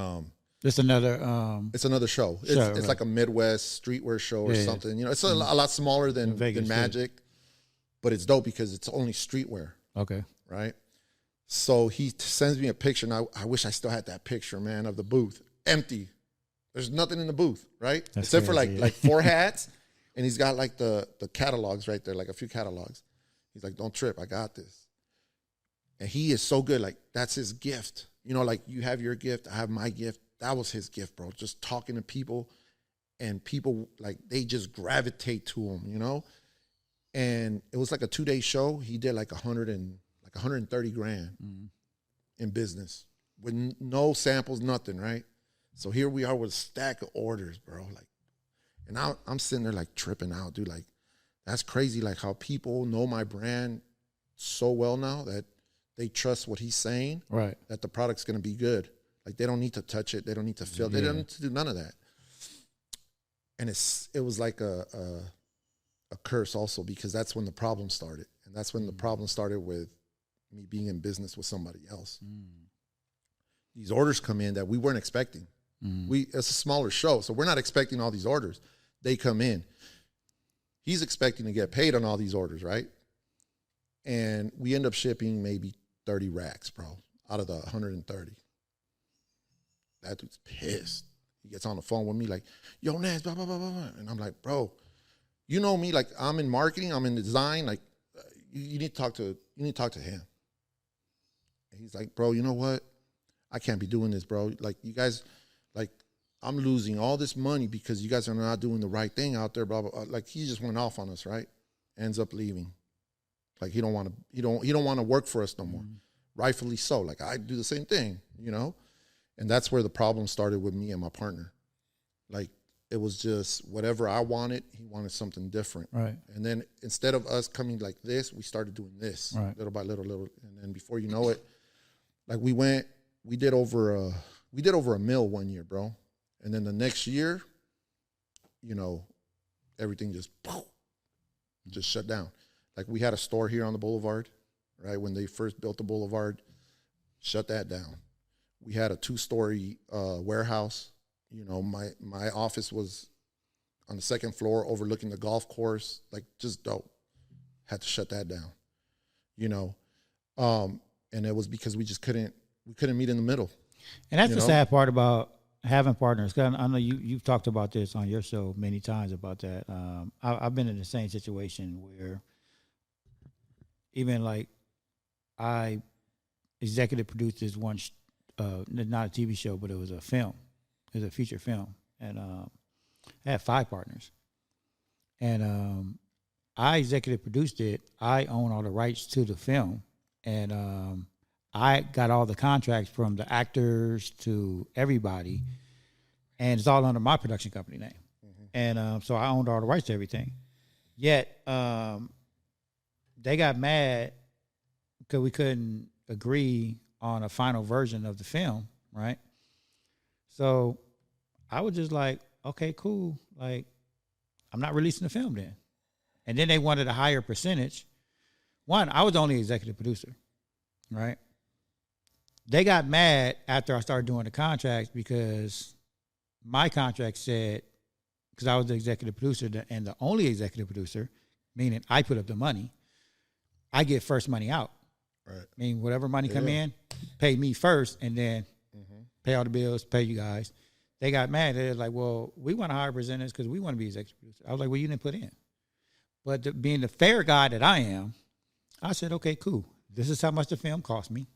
it's another show. It's like a Midwest streetwear show or something. You know, it's a lot smaller than Magic, but it's dope because it's only streetwear. Okay. Right? So he sends me a picture, and I wish I still had that picture, man, of the booth. Empty. There's nothing in the booth, right? Except for like 4 hats, and he's got like the catalogs right there, like a few catalogs. He's like, don't trip, I got this. And he is so good. Like, that's his gift. You know, like, you have your gift, I have my gift. That was his gift, bro. Just talking to people, and people, like, they just gravitate to him, you know? And it was like a 2-day show. He did like 130 grand in business with no samples, nothing, right? So here we are with a stack of orders, bro. Like, and I'm sitting there like tripping out, dude. Like, that's crazy. Like, how people know my brand so well now that they trust what he's saying, right? That the product's going to be good. Like, they don't need to touch it. They don't need to feel. They don't need to do none of that. And it was like a curse also, because that's when the problem started. And that's when the problem started with me being in business with somebody else. These orders come in that we weren't expecting. It's a smaller show, so we're not expecting all these orders. They come in. He's expecting to get paid on all these orders, right? And we end up shipping maybe 30 racks, bro, out of the 130. That dude's pissed. He gets on the phone with me like, yo, Naz, blah, blah, blah, blah, blah. And I'm like, bro, you know me, like I'm in marketing, I'm in design, like you need to talk to him. And he's like, bro, you know what? I can't be doing this, bro. Like you guys, like I'm losing all this money because you guys are not doing the right thing out there, blah, blah, blah. Like he just went off on us, right? Ends up leaving. Like he don't want to work for us no more. Rightfully so. Like I do the same thing, you know? And that's where the problem started with me and my partner. Like it was just whatever I wanted, he wanted something different. Right. And then instead of us coming like this, we started doing this little by little. And then before you know it, like we did over a mil one year, bro. And then the next year, you know, everything just shut down. Like we had a store here on the boulevard, right? When they first built the boulevard, shut that down. We had a 2-story warehouse. You know, my office was on the 2nd floor overlooking the golf course, like just dope. Had to shut that down, you know. And it was because we couldn't meet in the middle. And that's the sad part about having partners. 'Cause I know you've talked about this on your show many times about that. I've been in the same situation where even like I executive produced this one, not a TV show, but it was a film. It was a feature film. And I had 5 partners. And I executive produced it. I own all the rights to the film. And I got all the contracts from the actors to everybody. And it's all under my production company name. And so I owned all the rights to everything. Yet they got mad because we couldn't agree on a final version of the film, right? So I was just like, okay, cool. Like, I'm not releasing the film then. And then they wanted a higher percentage. One, I was the only executive producer, right? They got mad after I started doing the contracts because my contract said, because I was the executive producer and the only executive producer, meaning I put up the money, I get first money out. Right. I mean, whatever money come in, pay me first, and then pay all the bills, pay you guys. They got mad. They're like, well, we want to hire presenters because we want to be executive producer. I was like, well, you didn't put in. But being the fair guy that I am, I said, okay, cool. This is how much the film cost me.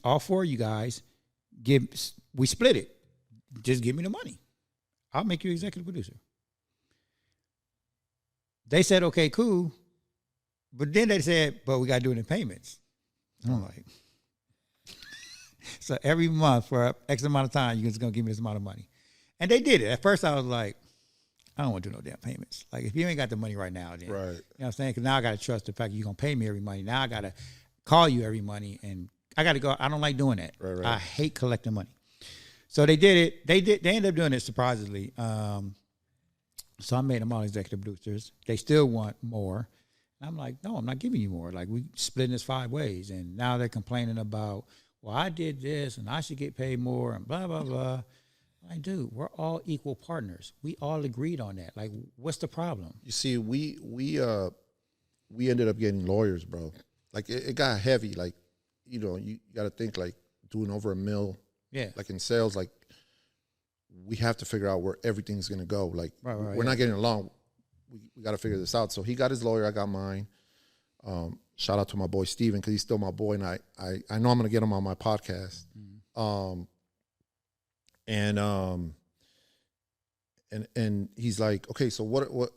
All 4 of you guys, we split it. Just give me the money. I'll make you executive producer. They said, okay, cool. But then they said, but we got to do it in payments. And I'm like, so every month for X amount of time, you're just going to give me this amount of money. And they did it. At first, I was like, I don't want to do no damn payments. Like, if you ain't got the money right now, then, you know what I'm saying? Because now I got to trust the fact that you're going to pay me every money. Now I got to call you every money, and I got to go. I don't like doing that. Right. I hate collecting money. So they did it. They ended up doing it surprisingly. So I made them all executive producers. They still want more. And I'm like, no, I'm not giving you more. Like, we splitting this 5 ways. And now they're complaining about, well, I did this and I should get paid more and blah, blah, blah. Like, dude, we're all equal partners. We all agreed on that. Like, what's the problem? You see, we ended up getting lawyers, bro. Like, it got heavy. Like, you know, you got to think, like, doing over $1 million. Yeah. Like, in sales, like, we have to figure out where everything's going to go. Like, we're not getting along. We got to figure this out. So he got his lawyer. I got mine. Shout out to my boy Steven, because he's still my boy, and I know I'm going to get him on my podcast. And he's like, okay, so what?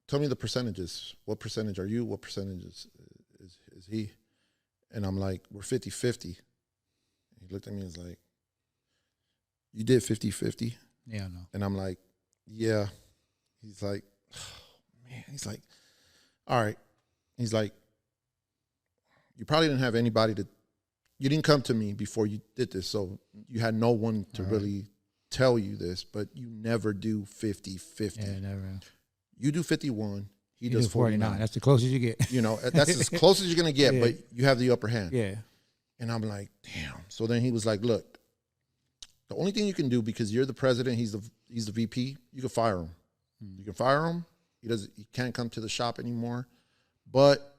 Tell me the percentages. What percentage are you? What percentage is he? And I'm like, we're 50-50. He looked at me and was like, you did 50-50? Yeah, I know. And I'm like, yeah. He's like, oh, man. He's like, all right. He's like, you probably didn't have anybody you didn't come to me before you did this, so you had no one to really tell you this, but you never do 50-50. Yeah, never. You do 51, He does 49. That's the closest you get. You know, that's as close as you're going to get, but you have the upper hand. Yeah. And I'm like, damn. So then he was like, look, the only thing you can do, because you're the president, he's the VP, you can fire him. You can fire him. He can't come to the shop anymore, but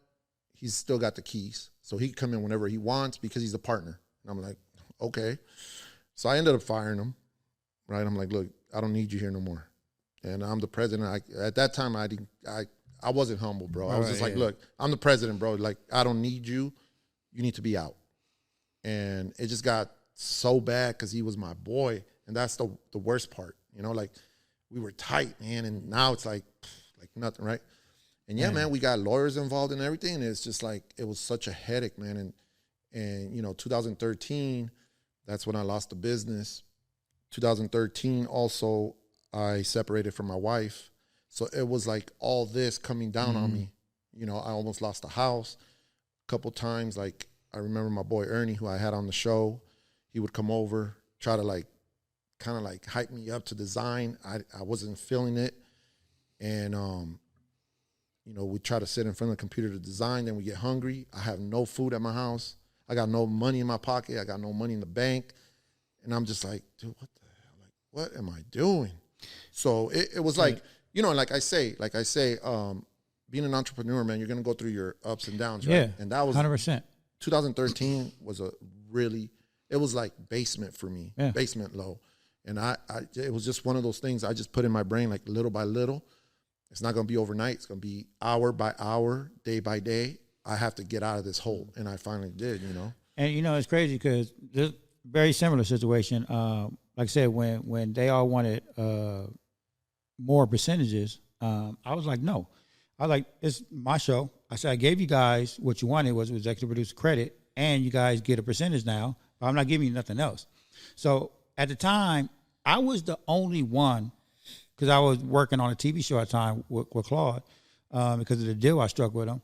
he's still got the keys. So he can come in whenever he wants because he's a partner. And I'm like, okay. So I ended up firing him, right? I'm like, look, I don't need you here no more. And I'm the president. At that time, I wasn't humble, bro. I was just like, look, I'm the president, bro. Like, I don't need you. You need to be out. And it just got so bad because he was my boy. And that's the worst part. You know, like, we were tight, man. And now it's like nothing, right? And yeah, man, we got lawyers involved in everything. And it's just like, it was such a headache, man. And you know, 2013, that's when I lost the business. 2013 also, I separated from my wife. So it was like all this coming down on me. You know, I almost lost the house a couple times. Like, I remember my boy Ernie, who I had on the show, he would come over, try to like, kind of like hype me up to design. I wasn't feeling it. And, you know, we try to sit in front of the computer to design, then we get hungry. I have no food at my house. I got no money in my pocket. I got no money in the bank. And I'm just like, dude, what the hell? Like, what am I doing? So it was like, you know, like I say, being an entrepreneur, man, you're going to go through your ups and downs, right? Yeah, and that was 100%. 2013 was it was like basement for me, basement low. And it was just one of those things I just put in my brain, like little by little. It's not going to be overnight. It's going to be hour by hour, day by day. I have to get out of this hole. And I finally did, you know. And, you know, it's crazy because there's a very similar situation. Like I said, when they all wanted more percentages, I was like, no. I was like, it's my show. I said, I gave you guys what you wanted was executive producer credit, and you guys get a percentage now. But I'm not giving you nothing else. So at the time, I was the only one, because I was working on a TV show at the time with Claude, because of the deal I struck with him.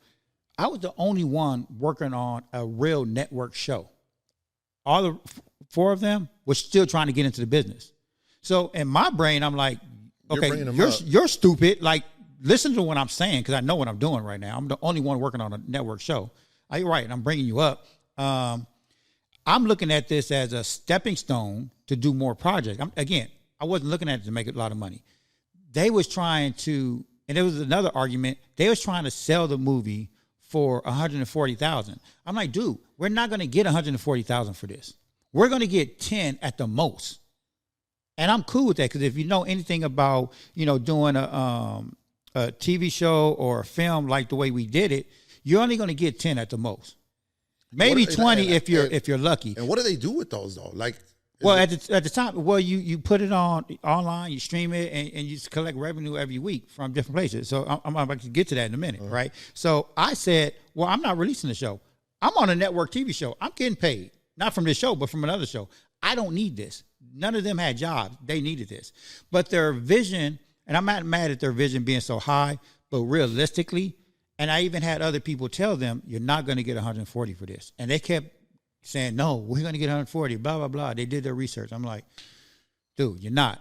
I was the only one working on a real network show. All the four of them were still trying to get into the business. So in my brain, I'm like, okay, you're stupid. Like, listen to what I'm saying, because I know what I'm doing right now. I'm the only one working on a network show. You're right. I'm bringing you up. I'm looking at this as a stepping stone to do more projects. I wasn't looking at it to make a lot of money. They was trying to, and there was another argument. They was trying to sell the movie for $140,000. I'm like, dude, we're not going to get $140,000 for this. We're going to get 10 at the most. And I'm cool with that, because if you know anything about, you know, doing a TV show or a film like the way we did it, you're only going to get 10 at the most. Maybe 20 if you're lucky. And what do they do with those though? Like, well, at the time, well, you put it on online, you stream it, and you collect revenue every week from different places. So I'm about to get to that in a minute, right? So I said, well, I'm not releasing the show. I'm on a network TV show. I'm getting paid, not from this show, but from another show. I don't need this. None of them had jobs. They needed this. But their vision, and I'm not mad at their vision being so high, but realistically, and I even had other people tell them, you're not going to get 140 for this. And they kept saying, no, we're going to get 140, blah, blah, blah. They did their research. I'm like, dude, you're not.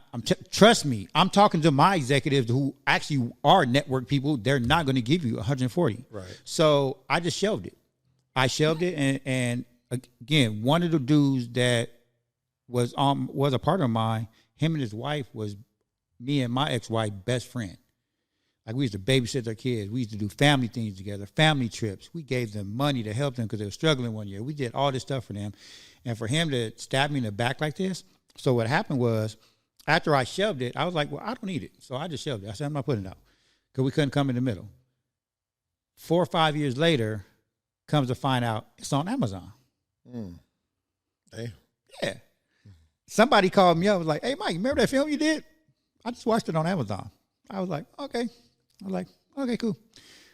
Trust me. I'm talking to my executives who actually are network people. They're not going to give you 140. Right. So I just shelved it. And again, one of the dudes that was a partner of mine, him and his wife was me and my ex-wife best friend. Like, we used to babysit their kids. We used to do family things together, family trips. We gave them money to help them because they were struggling one year. We did all this stuff for them. And for him to stab me in the back like this. So what happened was, after I shelved it, I was like, well, I don't need it. So I just shelved it. I said, I'm not putting it out, because we couldn't come in the middle. 4 or 5 years later, comes to find out it's on Amazon. Hey. Yeah. Somebody called me up, was like, hey, Mike, remember that film you did? I just watched it on Amazon. I was like, okay. I was like, okay, cool.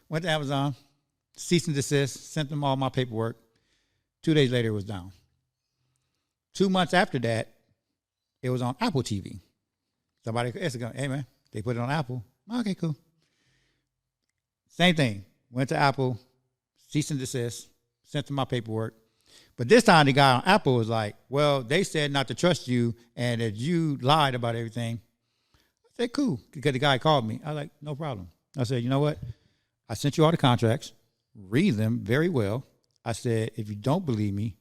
Went to Amazon, cease and desist, sent them all my paperwork. 2 days later, it was down. 2 months after that, it was on Apple TV. Somebody, hey, man, they put it on Apple. Okay, cool. Same thing. Went to Apple, cease and desist, sent them my paperwork. But this time, the guy on Apple was like, well, they said not to trust you and that you lied about everything. I said, cool, because the guy called me. I was like, no problem. I said, you know what? I sent you all the contracts. Read them very well. I said, if you don't believe me,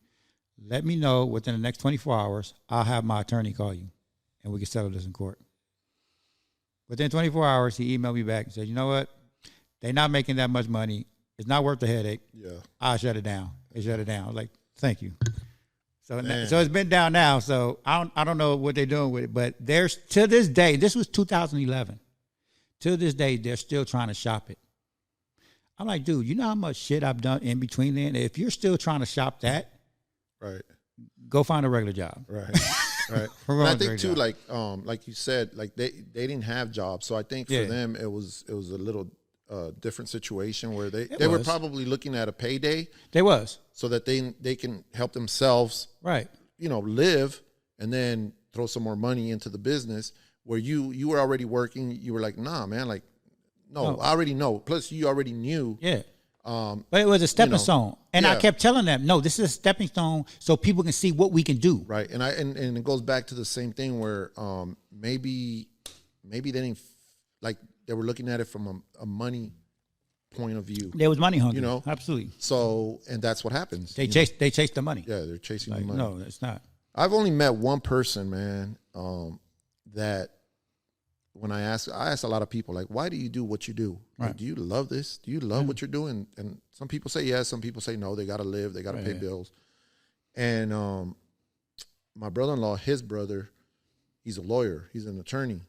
let me know within the next 24 hours. I'll have my attorney call you, and we can settle this in court. Within 24 hours, he emailed me back and said, you know what? They're not making that much money. It's not worth the headache. Yeah. I'll shut it down. They shut it down. I was like, thank you. So it's been down now. So I don't know what they're doing with it, but there's, to this day, this was 2011. To this day, they're still trying to shop it. I'm like, dude, you know how much shit I've done in between then? If you're still trying to shop that, right, go find a regular job. Right. Right. And I think too, like you said, like they didn't have jobs. So I think for them it was a little different situation where they were probably looking at a payday. They was. So that they can help themselves, right, live, and then throw some more money into the business. Where you were already working, you were like, nah, man, like, no, I already know. Plus, you already knew. Yeah. But it was a stepping stone, and I kept telling them, no, this is a stepping stone, so people can see what we can do. Right, and it goes back to the same thing where maybe they didn't like they were looking at it from a money point of view. There was money hungry, absolutely. So, and that's what happens. They chase the money. Yeah, they're chasing the money. No, it's not. I've only met one person, man, that when I ask a lot of people, like, why do you do what you do? Like, Right. do you love this? Do you love what you're doing? And some people say yes, some people say no. They got to live. They got to pay bills. And my brother-in-law, his brother, he's a lawyer. He's an attorney.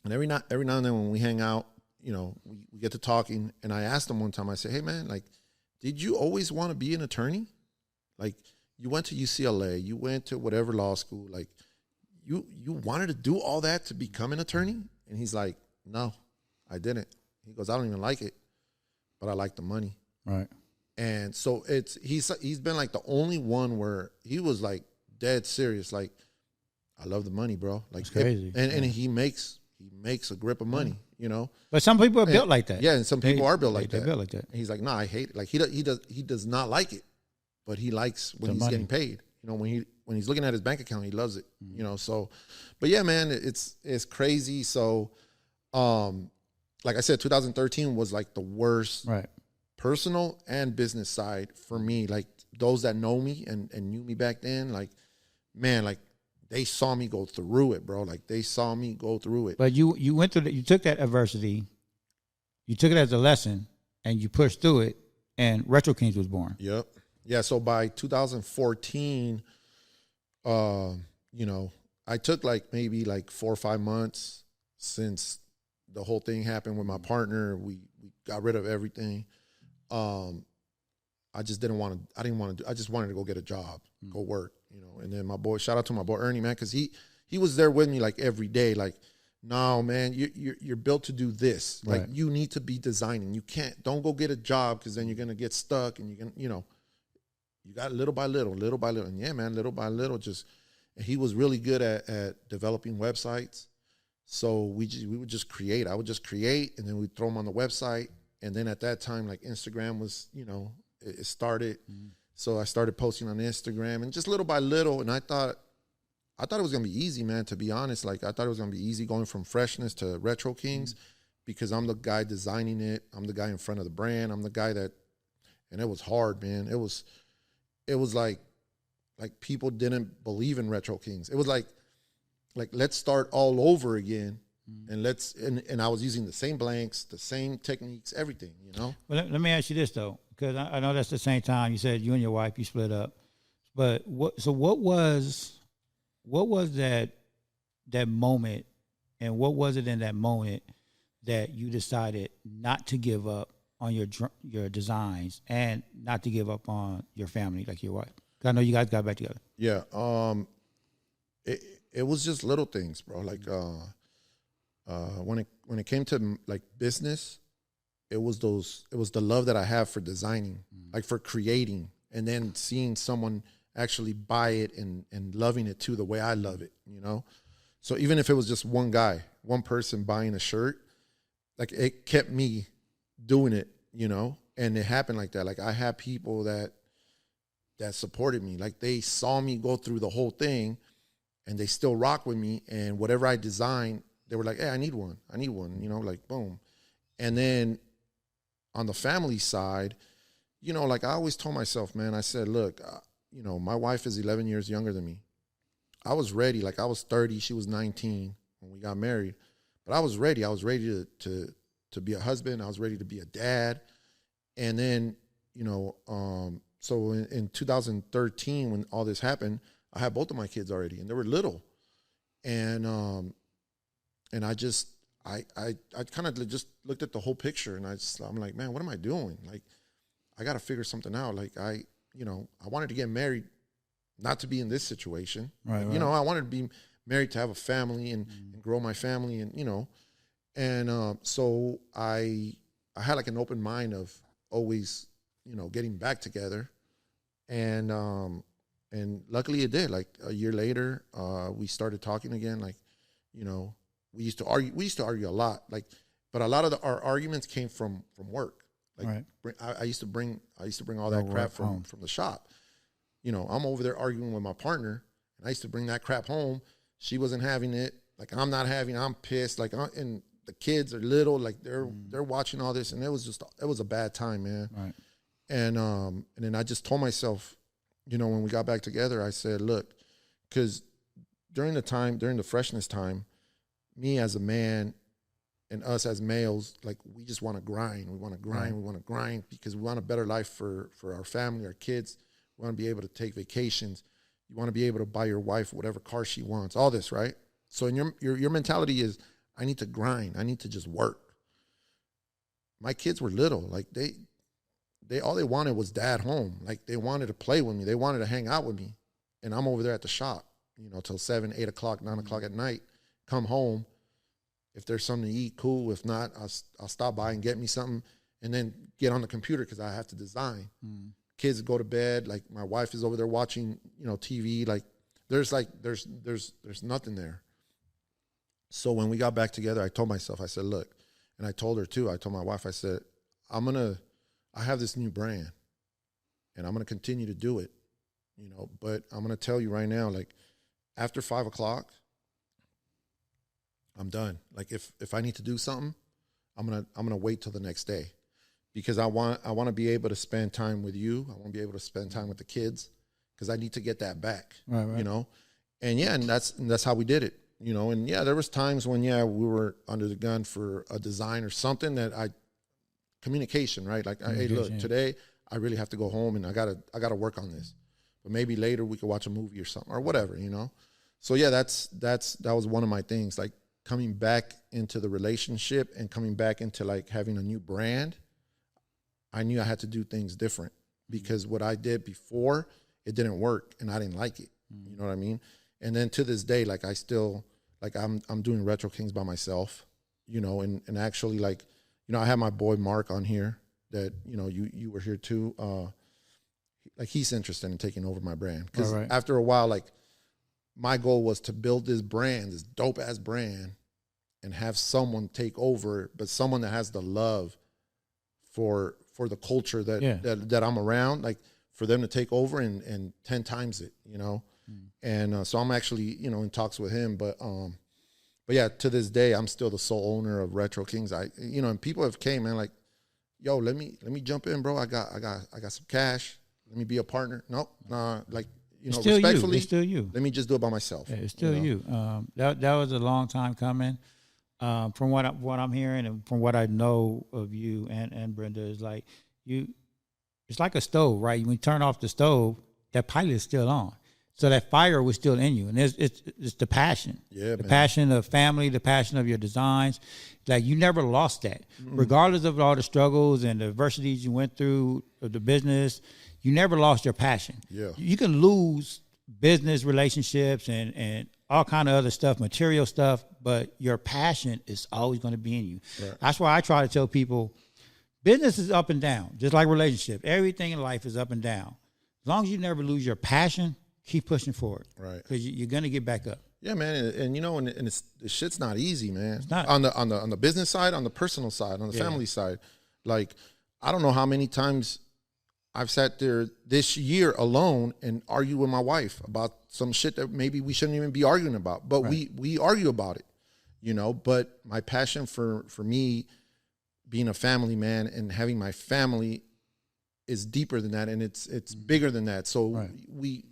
And every now and then when we hang out, we get to talking. And I asked him one time, I said, hey, man, like, did you always want to be an attorney? Like, you went to UCLA, you went to whatever law school, like, you wanted to do all that to become an attorney? And he's like, no, I didn't. He goes, I don't even like it, but I like the money. Right. And so he's been like the only one where he was like dead serious. Like, I love the money, bro. Like, it's crazy. And he makes a grip of money, But some people are built like that. Yeah, and some people are built like that. They're built like that. And he's like, no, I hate it. Like he does not like it, but he likes when he's getting paid. When he's looking at his bank account, he loves it. So, but yeah, man, it's crazy. So, like I said, 2013 was like the worst, right, personal and business side for me. Like those that know me and knew me back then, like, man, like they saw me go through it, bro. Like they saw me go through it. But you went through you took that adversity, you took it as a lesson, and you pushed through it, and Retro Kings was born. Yep. Yeah. So by 2014, I took like maybe like 4 or 5 months since the whole thing happened with my partner. We got rid of everything. I just didn't want to I just wanted to go get a job, go work, and then shout out to my boy Ernie, man. Cause he was there with me like every day. Like, no, man, you're built to do this. Like you need to be designing. Don't go get a job. Cause then you're going to get stuck and you got little by little. And yeah, man, little by little, he was really good at developing websites. So we would just create. I would just create, and then we'd throw them on the website. And then at that time, like Instagram was, it started. Mm-hmm. So I started posting on Instagram, and just little by little. And I thought it was gonna be easy, man. To be honest, like I thought it was gonna be easy going from Freshness to Retro Kings, because I'm the guy designing it. I'm the guy in front of the brand. I'm the guy and it was hard, man. It was like people didn't believe in Retro Kings. It was like let's start all over again, and and I was using the same blanks, the same techniques, everything, Well, let me ask you this though, because I know that's the same time you said you and your wife, you split up, but what was that moment, and what was it in that moment that you decided not to give up on your designs and not to give up on your family, like your wife? Because I know you guys got back together. Yeah. It was just little things, bro. Like when it came to like business, it was the love that I have for designing, like for creating, and then seeing someone actually buy it and loving it too, the way I love it, So even if it was just one person buying a shirt, like it kept me doing it, and it happened like that. Like I had people that supported me, like they saw me go through the whole thing, and they still rock with me. And whatever I design, they were like, hey, I need one, like boom. And then on the family side, you know, like I always told myself, man, I said, look, you know, my wife is 11 years younger than me. I was ready. Like I was 30, she was 19 when we got married, but I was ready. I was ready to be a husband. I was ready to be a dad. And then, you know, so in 2013, when all this happened, I had both of my kids already, and they were little. And I just, I kind of just looked at the whole picture, and I'm like, man, what am I doing? Like, I got to figure something out. Like I wanted to get married, not to be in this situation. Right. You know, I wanted to be married to have a family and grow my family, and, you know, and so I had like an open mind of always, you know, getting back together. And luckily it did. Like a year later, we started talking again. Like, you know, we used to argue a lot. Like, but a lot of our arguments came from work. Like, right. I used to bring all that crap from the shop. You know, I'm over there arguing with my partner, and I used to bring that crap home. She wasn't having it. Like, I'm not having it. I'm pissed. Like, and the kids are little. Like, they're watching all this, and it was a bad time, man. Right. And then I just told myself, you know, when we got back together, I said, look, because during the freshness time, me as a man and us as males, like, we just want to grind. We want to grind. Right. We want to grind because we want a better life for our family, our kids. We want to be able to take vacations. You want to be able to buy your wife whatever car she wants, all this, right? So in your mentality is, I need to grind. I need to just work. My kids were little. Like, they all they wanted was dad home. Like, they wanted to play with me. They wanted to hang out with me. And I'm over there at the shop, you know, till 7, 8 o'clock, 9 o'clock at night. Come home. If there's something to eat, cool. If not, I'll stop by and get me something, and then get on the computer because I have to design. Kids go to bed. Like, my wife is over there watching, you know, TV. Like, there's nothing there. So when we got back together, I told myself, I said, look, and I told her too. I told my wife, I said, I have this new brand, and I'm gonna continue to do it, you know. But I'm gonna tell you right now, like, after 5 o'clock, I'm done. Like, if I need to do something, I'm gonna wait till the next day, because I want to be able to spend time with you. I want to be able to spend time with the kids, because I need to get that back. Right. You know, and yeah, and that's how we did it. You know, and yeah, there was times when we were under the gun for a design or something that communication, right? Like, hey, look, today I really have to go home and I gotta work on this, but maybe later we could watch a movie or something or whatever, you know. So yeah, that was one of my things, like, coming back into the relationship and coming back into, like, having a new brand. I knew I had to do things different, because what I did before, it didn't work and I didn't like it. You know what I mean? And then to this day, like, I still, like, I'm doing Retro Kings by myself, you know, and actually, like, you know, I have my boy Mark on here that, you know, you were here too. Like, he's interested in taking over my brand, because after a while, like, my goal was to build this brand, this dope ass brand, and have someone take over, but someone that has the love for the culture that I'm around, like, for them to take over and 10 times it, you know. And so I'm actually, you know, in talks with him, but yeah, to this day, I'm still the sole owner of Retro Kings. You know, and people have came, man, like, yo, let me jump in, bro. I got some cash. Let me be a partner. Nope, nah, like, you know, respectfully, it's still you. Let me just do it by myself. Yeah, it's still you. That was a long time coming. From what I'm hearing and from what I know of you and Brenda, is like, it's like a stove, right? When you turn off the stove, that pilot is still on. So that fire was still in you, and it's the passion, the passion of family, the passion of your designs. Like, you never lost that, regardless of all the struggles and the adversities you went through of the business. You never lost your passion. Yeah, you can lose business relationships and all kind of other stuff, material stuff, but your passion is always going to be in you. Right. That's why I try to tell people, business is up and down, just like relationship. Everything in life is up and down. As long as you never lose your passion, keep pushing forward, right? Because you're gonna get back up. Yeah, man, and you know, and it's, the shit's not easy, man. It's not. On the business side, on the personal side, on the family side. Like, I don't know how many times I've sat there this year alone and argued with my wife about some shit that maybe we shouldn't even be arguing about, but we argue about it, you know. But my passion for me being a family man and having my family is deeper than that, and it's bigger than that. So we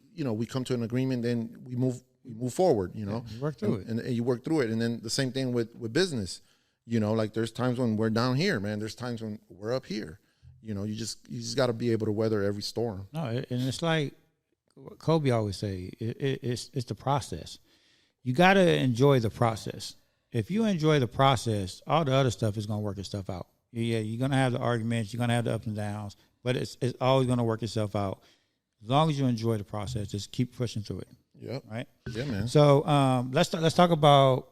come to an agreement, then we move forward. You know, you work through it, and you work through it, and then the same thing with business. You know, like there's times when we're down here, man. There's times when we're up here. You know, you just got to be able to weather every storm. No, and it's like Kobe always say, it's the process. You got to enjoy the process. If you enjoy the process, all the other stuff is going to work itself out. Yeah, you're going to have the arguments, you're going to have the ups and downs, but it's always going to work itself out. As long as you enjoy the process, just keep pushing through it. Yep. Right? Yeah, man. So let's talk about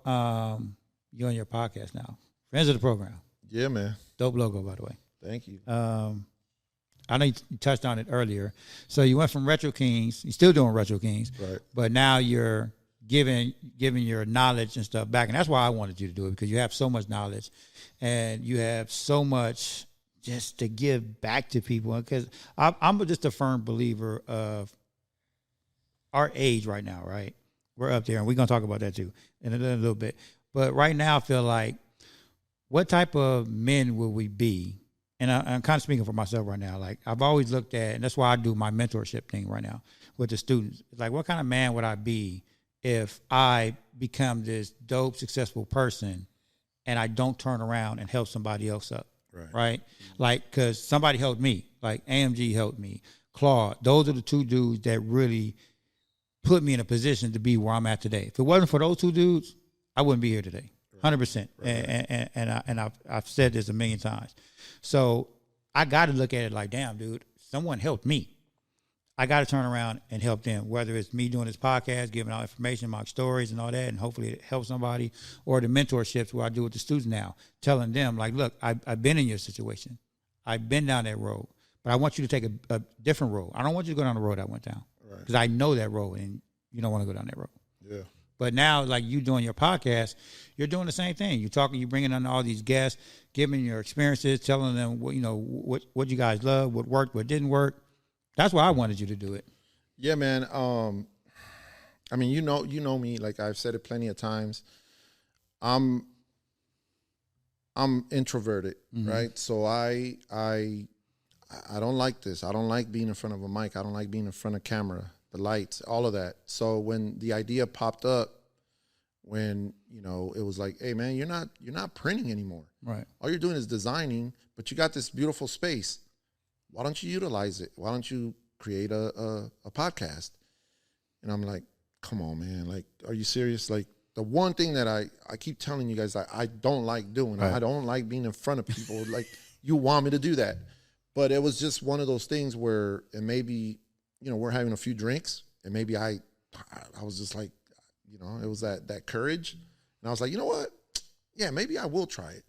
you and your podcast now. Friends of the program. Yeah, man. Dope logo, by the way. Thank you. I know you touched on it earlier. So you went from Retro Kings, you're still doing Retro Kings, Right. but now you're giving your knowledge and stuff back. And that's why I wanted you to do it, because you have so much knowledge and you have so much just to give back to people. Because I'm just a firm believer of our age right now, right? We're up there, and we're going to talk about that too in a little bit. But right now I feel like, what type of men will we be? And I'm kind of speaking for myself right now. Like, I've always looked at, and that's why I do my mentorship thing right now with the students. It's like, what kind of man would I be if I become this dope, successful person and I don't turn around and help somebody else up? Right? Like, because somebody helped me. Like, AMG helped me. Claude. Those are the two dudes that really put me in a position to be where I'm at today. If it wasn't for those two dudes, I wouldn't be here today. 100%. And I've said this a million times. So I got to look at it like, damn, dude, someone helped me. I got to turn around and help them, whether it's me doing this podcast, giving out information, my stories and all that, and hopefully it helps somebody, or the mentorships where I do with the students now, telling them, like, look, I've been in your situation. I've been down that road, but I want you to take a different road. I don't want you to go down the road I went down, because I know that road, and you don't want to go down that road. Yeah. But now, like you doing your podcast, you're doing the same thing. You're talking, you're bringing on all these guests, giving your experiences, telling them what what you guys love, what worked, what didn't work. That's why I wanted you to do it. Yeah, man. I mean, you know me. Like, I've said it plenty of times. I'm introverted, right? So I don't like this. I don't like being in front of a mic. I don't like being in front of camera, the lights, all of that. So when the idea popped up, when it was like, hey man, you're not printing anymore. Right. All you're doing is designing, but you got this beautiful space. Why don't you utilize it? Why don't you create a podcast? And I'm like, come on, man. Like, are you serious? Like, the one thing that I keep telling you guys that I don't like doing, I don't like being in front of people. Like, you want me to do that. But it was just one of those things where, and maybe, we're having a few drinks, and maybe I was just like, it was that courage. And I was like, you know what? Yeah, maybe I will try it.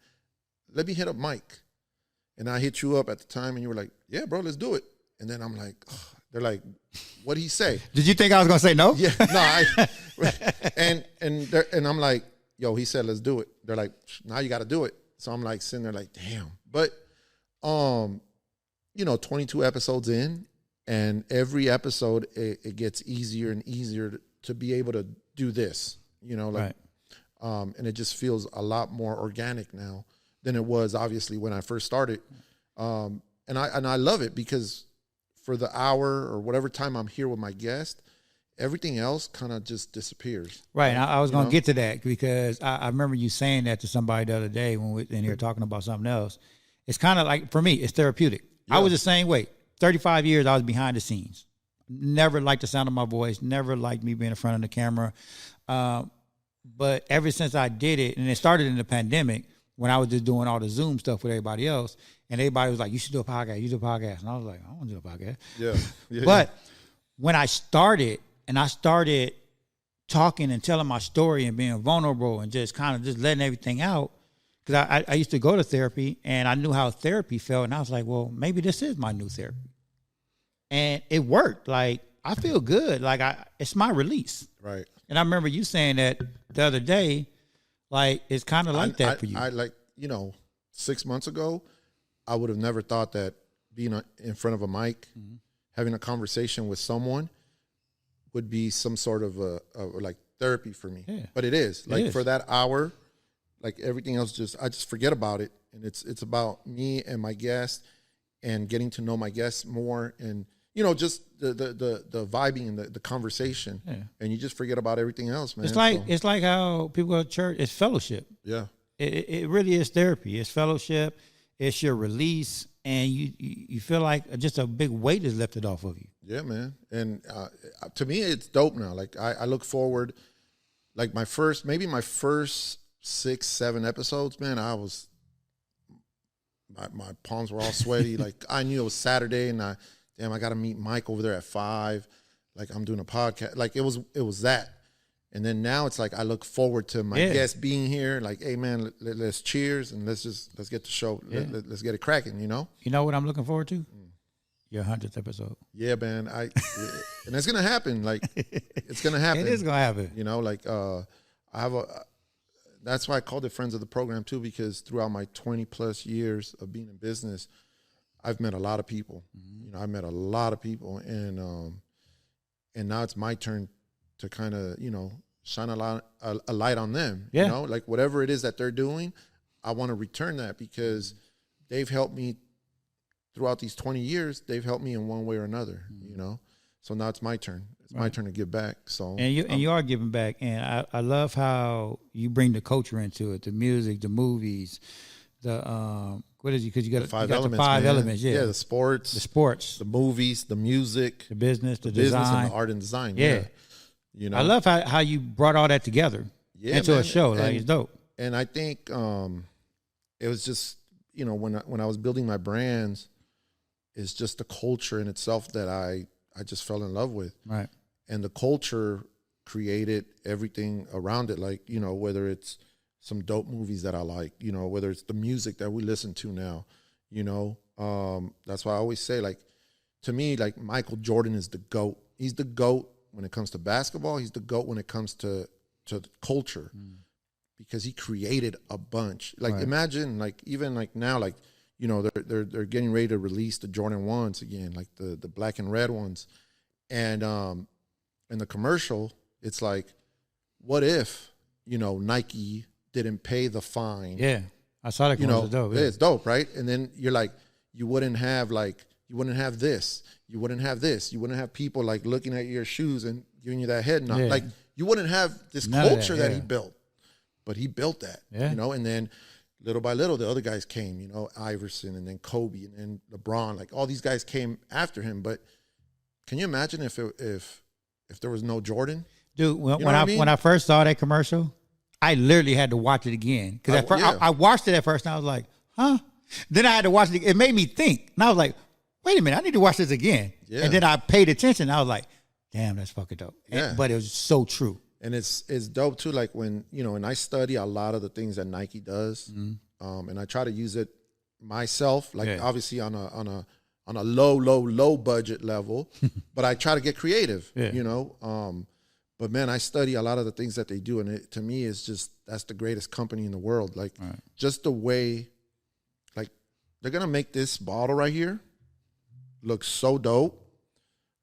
Let me hit up Mike. And I hit you up at the time, and you were like, yeah, bro, let's do it. And then I'm like, oh. They're like, what'd he say? Did you think I was going to say no? Yeah, no. And I'm like, yo, he said, let's do it. They're like, now you got to do it. So I'm like sitting there like, damn. But, 22 episodes in, and every episode, it gets easier and easier to be able to do this, and it just feels a lot more organic now than it was obviously when I first started. And I love it, because for the hour or whatever time I'm here with my guest, everything else kind of just disappears. Right. And I was going to get to that, because I remember you saying that to somebody the other day when we were in here talking about something else. It's kind of like, for me, it's therapeutic. Yeah. I was the same way. 35 years, I was behind the scenes. Never liked the sound of my voice. Never liked me being in front of the camera. But ever since I did it, and it started in the pandemic, when I was just doing all the Zoom stuff with everybody else, and everybody was like, you should do a podcast, you do a podcast. And I was like, I want to do a podcast. Yeah. But when I started talking and telling my story and being vulnerable and just kind of just letting everything out, because I used to go to therapy, and I knew how therapy felt, and I was like, well, maybe this is my new therapy. And it worked. Like, I feel good. Like, it's my release. Right. And I remember you saying that the other day, like, it's kind of like that for you. I 6 months ago, I would have never thought that being in front of a mic, having a conversation with someone would be some sort of a like therapy for me. Yeah. But it is. Like, for that hour, like, everything else I just forget about it, and it's about me and my guests and getting to know my guests more, and you know, just the vibing and the conversation, and you just forget about everything else, man. It's like how people go to church. It's fellowship. Yeah, it really is therapy. It's fellowship. It's your release, and you feel like just a big weight is lifted off of you. Yeah, man. And to me, it's dope now. Like I look forward, like my first 6-7 episodes, man. My palms were all sweaty. Like I knew it was Saturday, and I got to meet Mike over there at 5. Like I'm doing a podcast. Like it was that. And then now it's like I look forward to my guests being here. Like, hey man, let's cheers and let's get the show. Let's get it cracking. You know. You know what I'm looking forward to? Your 100th episode. Yeah, man. And it's gonna happen. Like it's gonna happen. It is gonna happen. You know, like that's why I called it Friends of the Program too, because throughout my 20+ years of being in business, I've met a lot of people. You know, I met a lot of people, and now it's my turn to kind of, you know, shine a light on them. You know, like whatever it is that they're doing, I want to return that, because they've helped me throughout these 20 years. They've helped me in one way or another. You know, so now it's my turn. It's my turn to give back. So and you are giving back, and I love how you bring the culture into it, the music, the movies, the what is it? Because you got the 5 elements. Yeah, the sports, the movies, the music, the business, the design, and the art and design. Yeah. You know, I love how you brought all that together into a show. Like it's dope. And I think it was just, you know, when I was building my brands, it's just the culture in itself that I just fell in love with. Right. And the culture created everything around it. Like, you know, whether it's some dope movies that I like, you know, whether it's the music that we listen to now, you know, that's why I always say, like, to me, like Michael Jordan is the GOAT. He's the GOAT when it comes to basketball. He's the GOAT when it comes to the culture, because he created a bunch. Like imagine, like even like now, like, you know, they're getting ready to release the Jordan 1s again, like the black and red ones. And in the commercial, it's like, what if, you know, Nike didn't pay the fine? Yeah, I saw that. You know, dope. It's dope, right? And then you're like, you wouldn't have this, you wouldn't have this, you wouldn't have people like looking at your shoes and giving you that head nod. Yeah. Like you wouldn't have this culture that he built, but he built that, you know. And then little by little, the other guys came, you know, Iverson, and then Kobe, and then LeBron. Like all these guys came after him. But can you imagine if there was no Jordan? Dude, when I first saw that commercial, I literally had to watch it again, because I watched it at first and I was like, huh? Then I had to watch it. It made me think, and I was like, wait a minute, I need to watch this again. Yeah. And then I paid attention. I was like, damn, that's fucking dope. Yeah. But it was so true. And it's dope too. Like when, you know, and I study a lot of the things that Nike does, and I try to use it myself. Like obviously on a low budget level, but I try to get creative. You know. But man, I study a lot of the things that they do, and it, to me, is just, that's the greatest company in the world. Like just the way, like they're gonna make this bottle right here look so dope,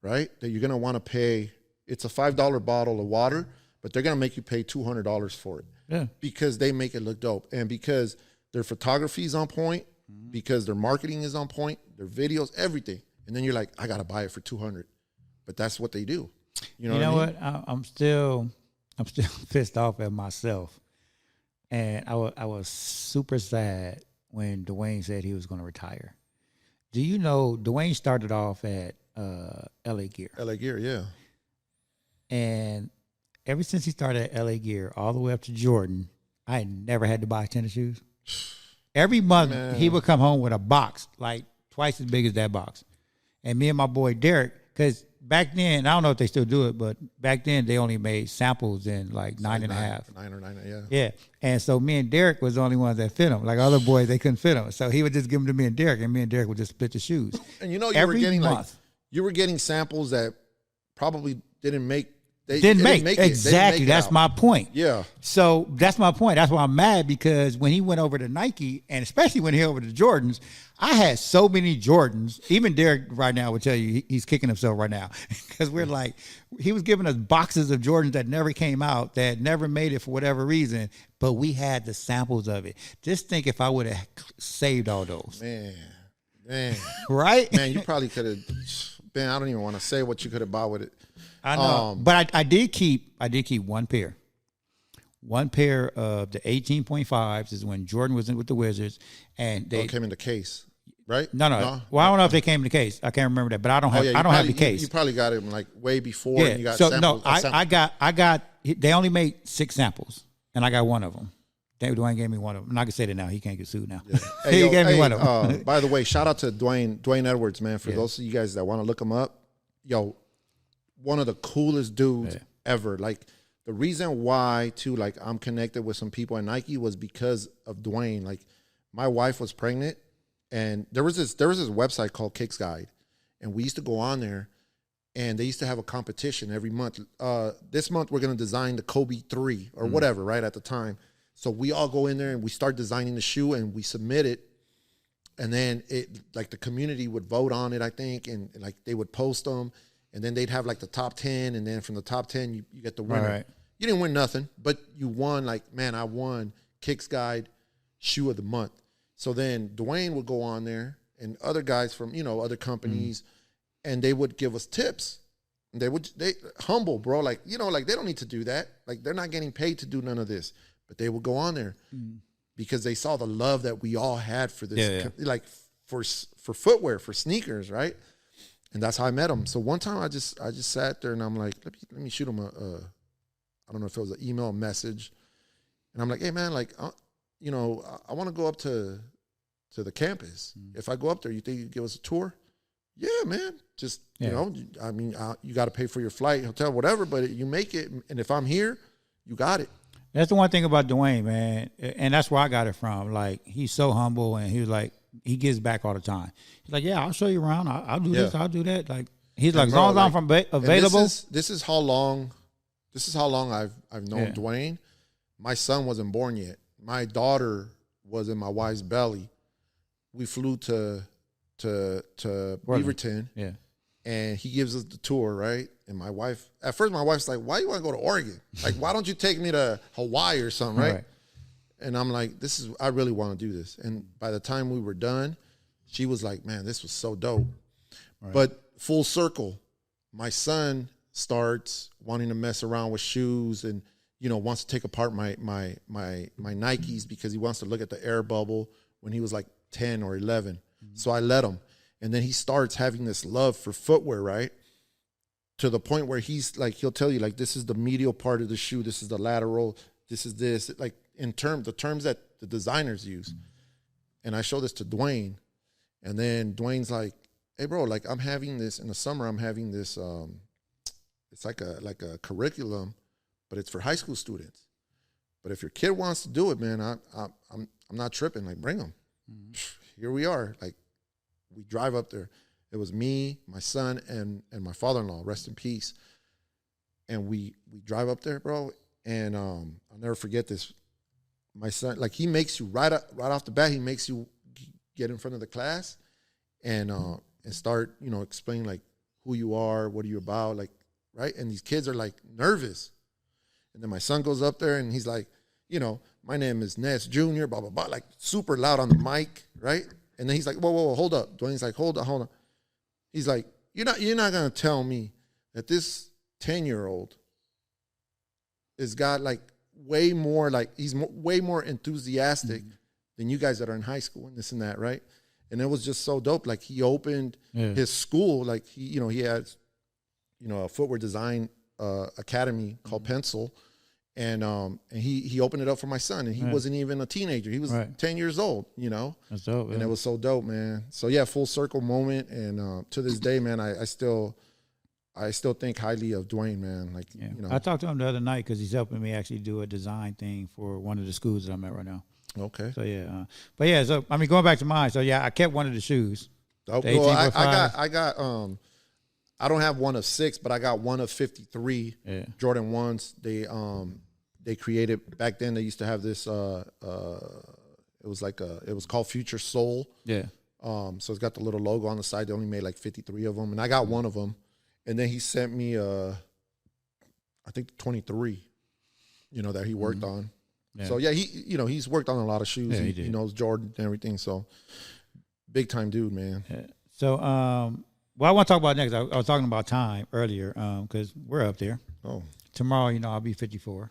right? That you're gonna want to pay. It's a $5 bottle of water, but they're gonna make you pay $200 for it. Yeah, because they make it look dope, and because their photography is on point, because their marketing is on point, their videos, everything. And then you're like, I gotta buy it for $200, but that's what they do. You know what I mean? I'm still pissed off at myself, and I was super sad when Dwayne said he was going to retire. Do you know Dwayne started off at LA Gear? LA Gear, yeah. And ever since he started at LA Gear, all the way up to Jordan, I never had to buy tennis shoes. Every month he would come home with a box like twice as big as that box, and me and my boy Derek, because back then, I don't know if they still do it, but back then they only made samples in like 9.5. 9 or 9, yeah. Yeah. And so me and Derek was the only ones that fit them. Like other boys, they couldn't fit them. So he would just give them to me and Derek would just split the shoes. And you know, you were getting samples that probably didn't make They didn't make it. exactly. That's my point. Yeah. So that's my point. That's why I'm mad, because when he went over to Nike, and especially when he went over to Jordans, I had so many Jordans. Even Derek right now would tell you he's kicking himself right now, because we're like, he was giving us boxes of Jordans that never came out, that never made it for whatever reason, but we had the samples of it. Just think if I would have saved all those. Man. Right? Man, you probably could have. Man, I don't even want to say what you could have bought with it. I know, but I did keep one pair. One pair of the 18.5s is when Jordan was in with the Wizards, and they came in the case, right? No. Well, I don't know if they came in the case. I can't remember that, but I don't have. I don't have the case. You probably got them like way before. Yeah. And you got so samples, no, I got. They only made 6 samples, and I got one of them. Dwayne gave me one of them. I'm not gonna say that now. He can't get sued now. Yeah. He gave me one of them. By the way, shout out to Dwayne Edwards, man. For those of you guys that want to look him up, one of the coolest dudes ever. Like, the reason why too, like, I'm connected with some people at Nike was because of Dwayne. Like, my wife was pregnant, and there was this website called Kicks Guide, and we used to go on there, and they used to have a competition every month. This month we're gonna design the Kobe 3 or whatever, right, at the time. So we all go in there and we start designing the shoe, and we submit it, and then the community would vote on it, I think, and like they would post them. And then they'd have like the top 10, and then from the top 10, you get the winner. Right. You didn't win nothing, but you won. Like, man, I won Kicks Guide Shoe of the Month. So then Dwayne would go on there, and other guys from other companies, and they would give us tips. And they humble, bro. Like, like, they don't need to do that. Like, they're not getting paid to do none of this, but they would go on there because they saw the love that we all had for this, like for footwear, for sneakers, right? And that's how I met him. So one time I just sat there and I'm like, let me shoot him I don't know if it was an email, message. And I'm like, hey man, like, I want to go up to the campus. If I go up there, you think you give us a tour? Yeah, man. Just, I mean, you got to pay for your flight, hotel, whatever, but you make it. And if I'm here, you got it. That's the one thing about Dwayne, man. And that's where I got it from. Like, he's so humble, and he was like, he gives back all the time. He's like, yeah, I'll show you around. I'll do this. I'll do that. Like, he's like, as long as I'm available. This is how long I've known Dwayne. My son wasn't born yet. My daughter was in my wife's belly. We flew to Beaverton. Yeah. And he gives us the tour, right? And my wife, at first my wife's like, why do you want to go to Oregon? Like, why don't you take me to Hawaii or something, right? And I'm like, I really want to do this. And by the time we were done, she was like, man, this was so dope. Right. But full circle, my son starts wanting to mess around with shoes and, wants to take apart my Nikes because he wants to look at the air bubble when he was like 10 or 11. So I let him. And then he starts having this love for footwear, right? To the point where he's like, he'll tell you, like, this is the medial part of the shoe. This is the lateral. This is this. Like, the terms that the designers use. And I show this to Dwayne. And then Dwayne's like, hey, bro, like, I'm having this in the summer. I'm having this, it's like a curriculum, but it's for high school students. But if your kid wants to do it, man, I'm not tripping. Like, bring them. Here we are. Like, we drive up there. It was me, my son, and my father-in-law, rest in peace. And we drive up there, bro. And I'll never forget this. My son, like, he makes you right off the bat, he makes you get in front of the class and start, explaining like who you are, what are you about, like, right? And these kids are like nervous. And then my son goes up there and he's like, my name is Ness Jr., blah, blah, blah, like super loud on the mic, right? And then he's like, whoa, hold up. Dwayne's like, hold on. He's like, you're not gonna tell me that this 10-year-old has got like way more, like he's way more enthusiastic than you guys that are in high school and this and that, right? And it was just so dope. Like, he opened his school, like he has, a footwear design academy called Pencil, and he opened it up for my son, and he wasn't even a teenager. He was 10 years old, That's dope, and it was so dope, man. So yeah, full circle moment, and to this day, man, I still think highly of Dwayne, man. Like, I talked to him the other night because he's helping me actually do a design thing for one of the schools that I'm at right now. Okay. So yeah, but yeah, so I mean, going back to mine. So yeah, I kept one of the shoes. Oh, well, I got I don't have one of 6, but I got one of 53 Jordan 1s. They created back then. They used to have this. It was called Future Soul. Yeah. So it's got the little logo on the side. They only made like 53 of them, and I got one of them. And then he sent me, I think 23. That he worked on. Yeah. So yeah, he's worked on a lot of shoes. Yeah, he knows Jordan and everything. So big time dude, man. Yeah. So what I want to talk about next, I was talking about time earlier, because we're up there. Oh. Tomorrow, I'll be 54.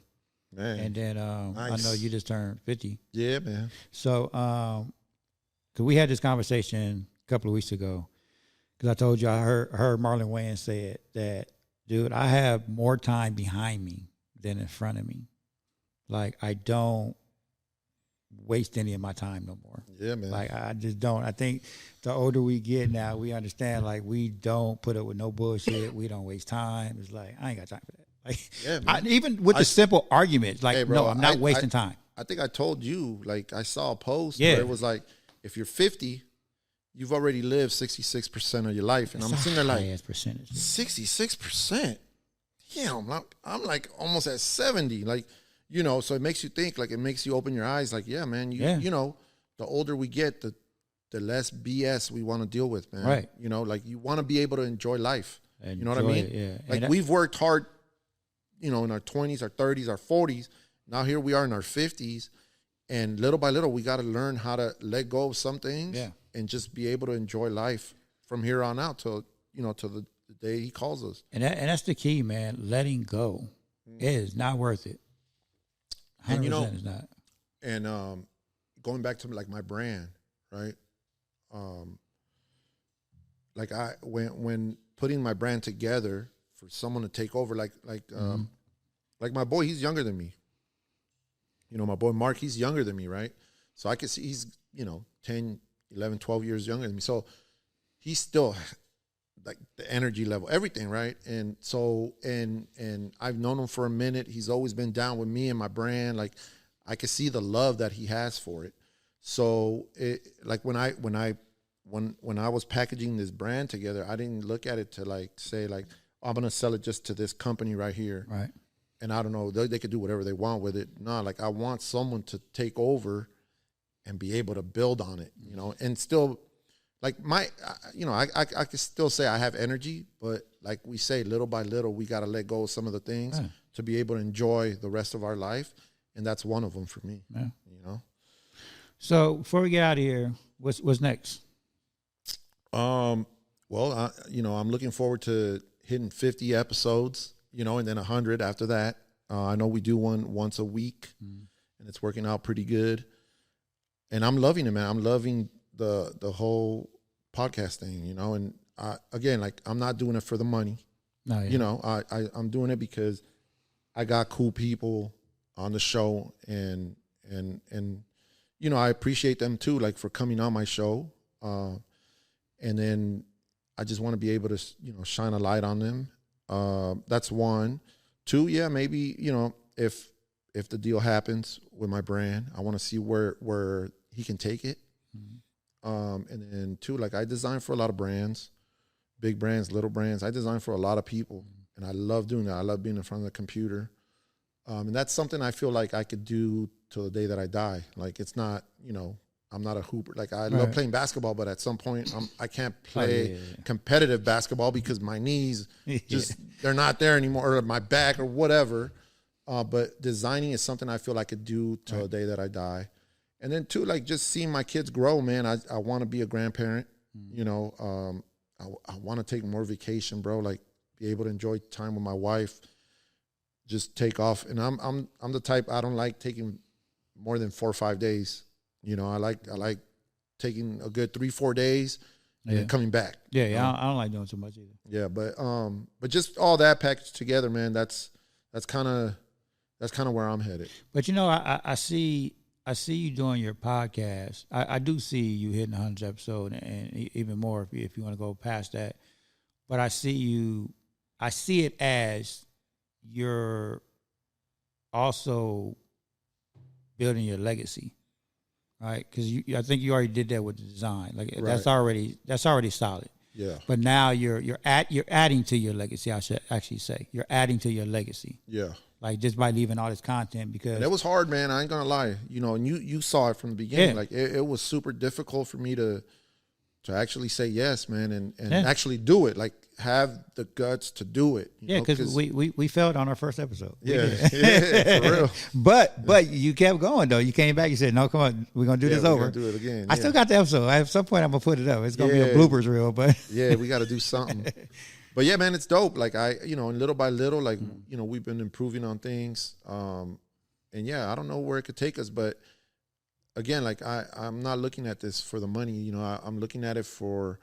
Man. And then nice. I know you just turned 50. Yeah, man. So, because we had this conversation a couple of weeks ago, because I told you I heard Marlon Wayans say it, that, dude, I have more time behind me than in front of me. Like, I don't waste any of my time no more. Yeah, man. Like, I just don't. I think the older we get now, we understand, like, we don't put up with no bullshit. We don't waste time. It's like, I ain't got time for that. Like, yeah, even with the simple arguments, like, hey, bro, no, I'm not wasting time. I think I told you, like, I saw a post where it was like, if you're 50, you've already lived 66% of your life. And I'm sitting there like, 66%? Damn, I'm like almost at 70. Like, so it makes you think, like, it makes you open your eyes. Like, yeah, man, the older we get, the less BS we want to deal with, man. Right. Like, you want to be able to enjoy life. You know what I mean? Yeah. Like, we've worked hard, in our 20s, our 30s, our 40s. Now here we are in our 50s. And little by little, we got to learn how to let go of some things and just be able to enjoy life from here on out till the day he calls us. And that's the key, man. Letting go. It is not worth it. 100% and it's not. And going back to like my brand, right? Like when putting my brand together for someone to take over, like my boy, he's younger than me. My boy Mark, he's younger than me, right? So I can see he's 10, 11, 12 years younger than me. So he's still like the energy level, everything, right? And so and I've known him for a minute. He's always been down with me and my brand. Like, I can see the love that he has for it. So like when I was packaging this brand together, I didn't look at it to like say like, I'm going to sell it just to this company right here. Right. And I don't know, they could do whatever they want with it. No, like, I want someone to take over and be able to build on it, and still, like, I can still say I have energy, but like we say, little by little, we got to let go of some of the things to be able to enjoy the rest of our life. And that's one of them for me, So before we get out of here, what's next? Well, I'm looking forward to hitting 50 episodes, and then 100 after that. I know we do one once a week, and it's working out pretty good. And I'm loving it, man. I'm loving the whole podcast thing, And again, like, I'm not doing it for the money. No, yeah. I'm doing it because I got cool people on the show, and I appreciate them too, like, for coming on my show. And then I just want to be able to, shine a light on them. That's one. Two, yeah, maybe, if the deal happens with my brand, I want to see where he can take it. And then two, like, I design for a lot of brands, big brands, little brands. I design for a lot of people, and I love doing that. I love being in front of the computer. And that's something I feel like I could do till the day that I die. Like, it's not, I'm not a hooper. Like, I love playing basketball, but at some point I can't play competitive basketball because my knees they're not there anymore, or my back or whatever. But designing is something I feel I could do till the day that I die. And then two, like, just seeing my kids grow, man. I want to be a grandparent. I want to take more vacation, bro. Like, be able to enjoy time with my wife. Just take off. And I'm the type, I don't like taking more than 4 or 5 days. I like taking a good 3-4 days and then coming back. Yeah. I don't like doing too much either. Yeah, but just all that packaged together, man. That's kind of where I'm headed. But I see you doing your podcast. I do see you hitting 100 episode, and even more if you want to go past that. But I see it as you're also building your legacy, right? Because I think you already did that with the design. Like, that's already solid. Yeah. But now you're adding to your legacy. I should actually say you're adding to your legacy. Yeah. Like just by leaving all this content, because And it was hard, man. I ain't gonna lie. You know, and you saw it from the beginning. Yeah. Like it was super difficult for me to actually say yes, man, and Yeah. actually do it. Like have the guts to do it. yeah, because we failed on our first episode. We Yeah, did. for real. But you kept going though. You came back. You said, "No, come on, we're gonna do this we're over." gonna do it again. I still got the episode. At some point, I'm gonna put it up. It's gonna be a Yeah. bloopers reel, but Yeah, we got to do something. But yeah, man, it's dope. Like and little by little, like we've been improving on things. And yeah, I don't know where it could take us, but again, like I'm not looking at this for the money. You know, I'm looking at it for,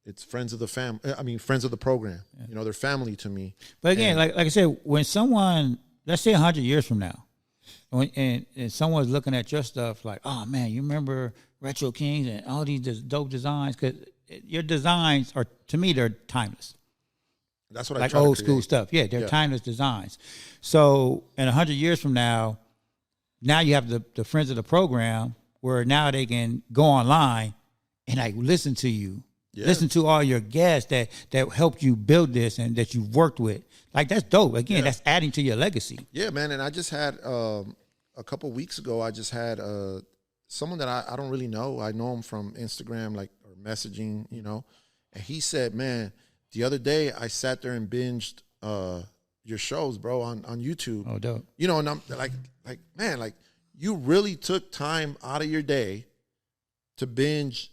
it's friends of the family. I mean, friends of the program. Yeah. You know, they're family to me. But again, like I said, when someone, let's say 100 years from now, and someone's looking at your stuff like, oh man, you remember Retro Kings and all these dope designs? Because your designs are, to me, they're timeless. That's what I like try to old create. school stuff. Yeah, they're timeless designs. So in 100 years from now you have the friends of the program where now they can go online and like listen to you. Yeah. Listen to all your guests that helped you build this and that you've worked with. Like, that's dope. Again, that's adding to your legacy. Yeah, man. And I just had, a couple weeks ago, I just had someone that I don't really know. I know him from Instagram, like, or messaging, And he said, man, the other day I sat there and binged your shows, bro, on YouTube. Oh, dope. And I'm like, man, like, you really took time out of your day to binge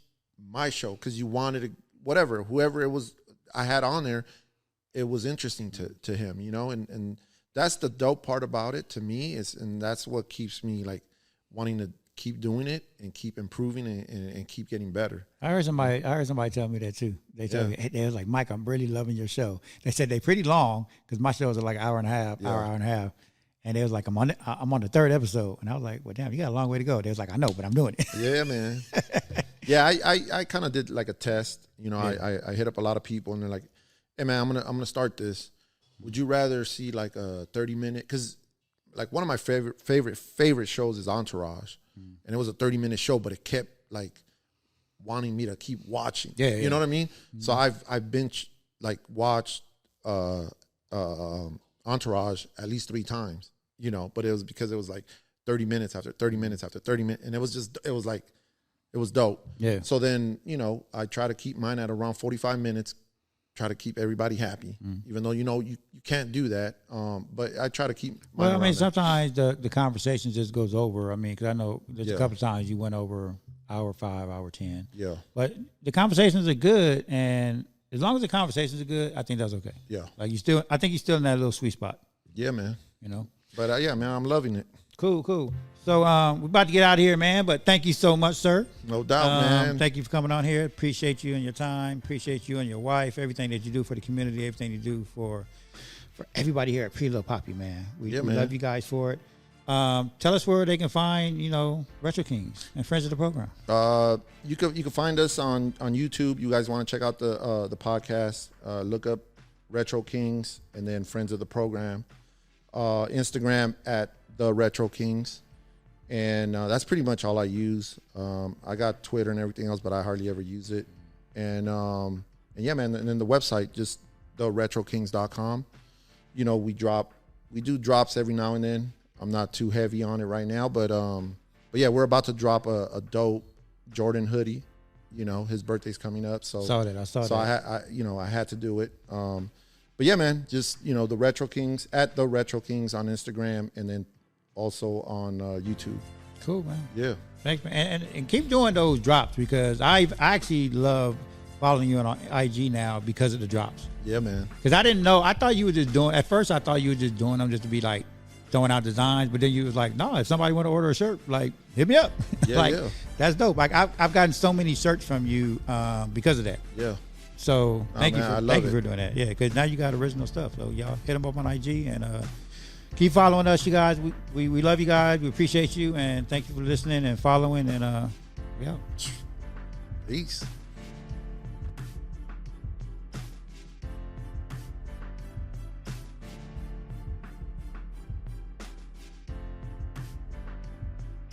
my show because you wanted to, whoever it was I had on there, it was interesting to him, and that's the dope part about it to me and that's what keeps me like wanting to keep doing it and keep improving and keep getting better. I heard somebody tell me that too. They told me, they was like, Mike, I'm really loving your show. They said they're pretty long because my shows are like an hour and a half, hour and a half. And they was like, I'm on the third episode. And I was like, well, damn, you got a long way to go. They was like, I know, but I'm doing it. Yeah, man. Yeah, I kind of did like a test. I hit up a lot of people and they're like, hey, man, I'm gonna start this. Would you rather see like a 30-minute? Because like one of my favorite shows is Entourage. And it was a 30-minute show, but it kept like wanting me to keep watching. Yeah, you know what I mean? So I've watched Entourage at least 3 times, but it was because it was like 30 minutes after 30 minutes after 30 minutes. And it was dope. Yeah. So then, I try to keep mine at around 45 minutes, try to keep everybody happy, even though, you can't do that. But I try to keep mine Well, I mean, sometimes that. the conversation just goes over. I mean, because I know there's a couple of times you went over hour 5, hour 10. Yeah. But the conversations are good. And as long as the conversations are good, I think that's okay. Yeah. Like I think you're still in that little sweet spot. Yeah, man. But yeah, man, I'm loving it. Cool. So we're about to get out of here, man. But thank you so much, sir. No doubt, man. Thank you for coming on here. Appreciate you and your time. Appreciate you and your wife. Everything that you do for the community. Everything you do for everybody here at Pretty Little Poppy, man. We love you guys for it. Tell us where they can find, Retro Kings and friends of the program. You can find us on YouTube. You guys want to check out the podcast? Look up Retro Kings and then friends of the program. Instagram at the Retro Kings. And that's pretty much all I use. I got Twitter and everything else, but I hardly ever use it. And yeah, man. And then the website, just theretrokings.com. We do drops every now and then. I'm not too heavy on it right now, but yeah, we're about to drop a dope Jordan hoodie. His birthday's coming up, so I saw that. I had to do it. But yeah, man, just the Retro Kings at the Retro Kings on Instagram, and then also on YouTube. Cool, man. Yeah. Thanks, man. And keep doing those drops because I actually love following you on IG now because of the drops. Yeah, man. Because I didn't know. I thought you were just doing. At first, I thought you were just doing them just to be like throwing out designs. But then you was like, no, if somebody want to order a shirt, like hit me up. Yeah, that's dope. Like I've gotten so many shirts from you because of that. Yeah. So thank you for doing that. Yeah, because now you got original stuff. So y'all hit them up on IG and keep following us, you guys. We love you guys. We appreciate you and thank you for listening and following. And we out. Peace.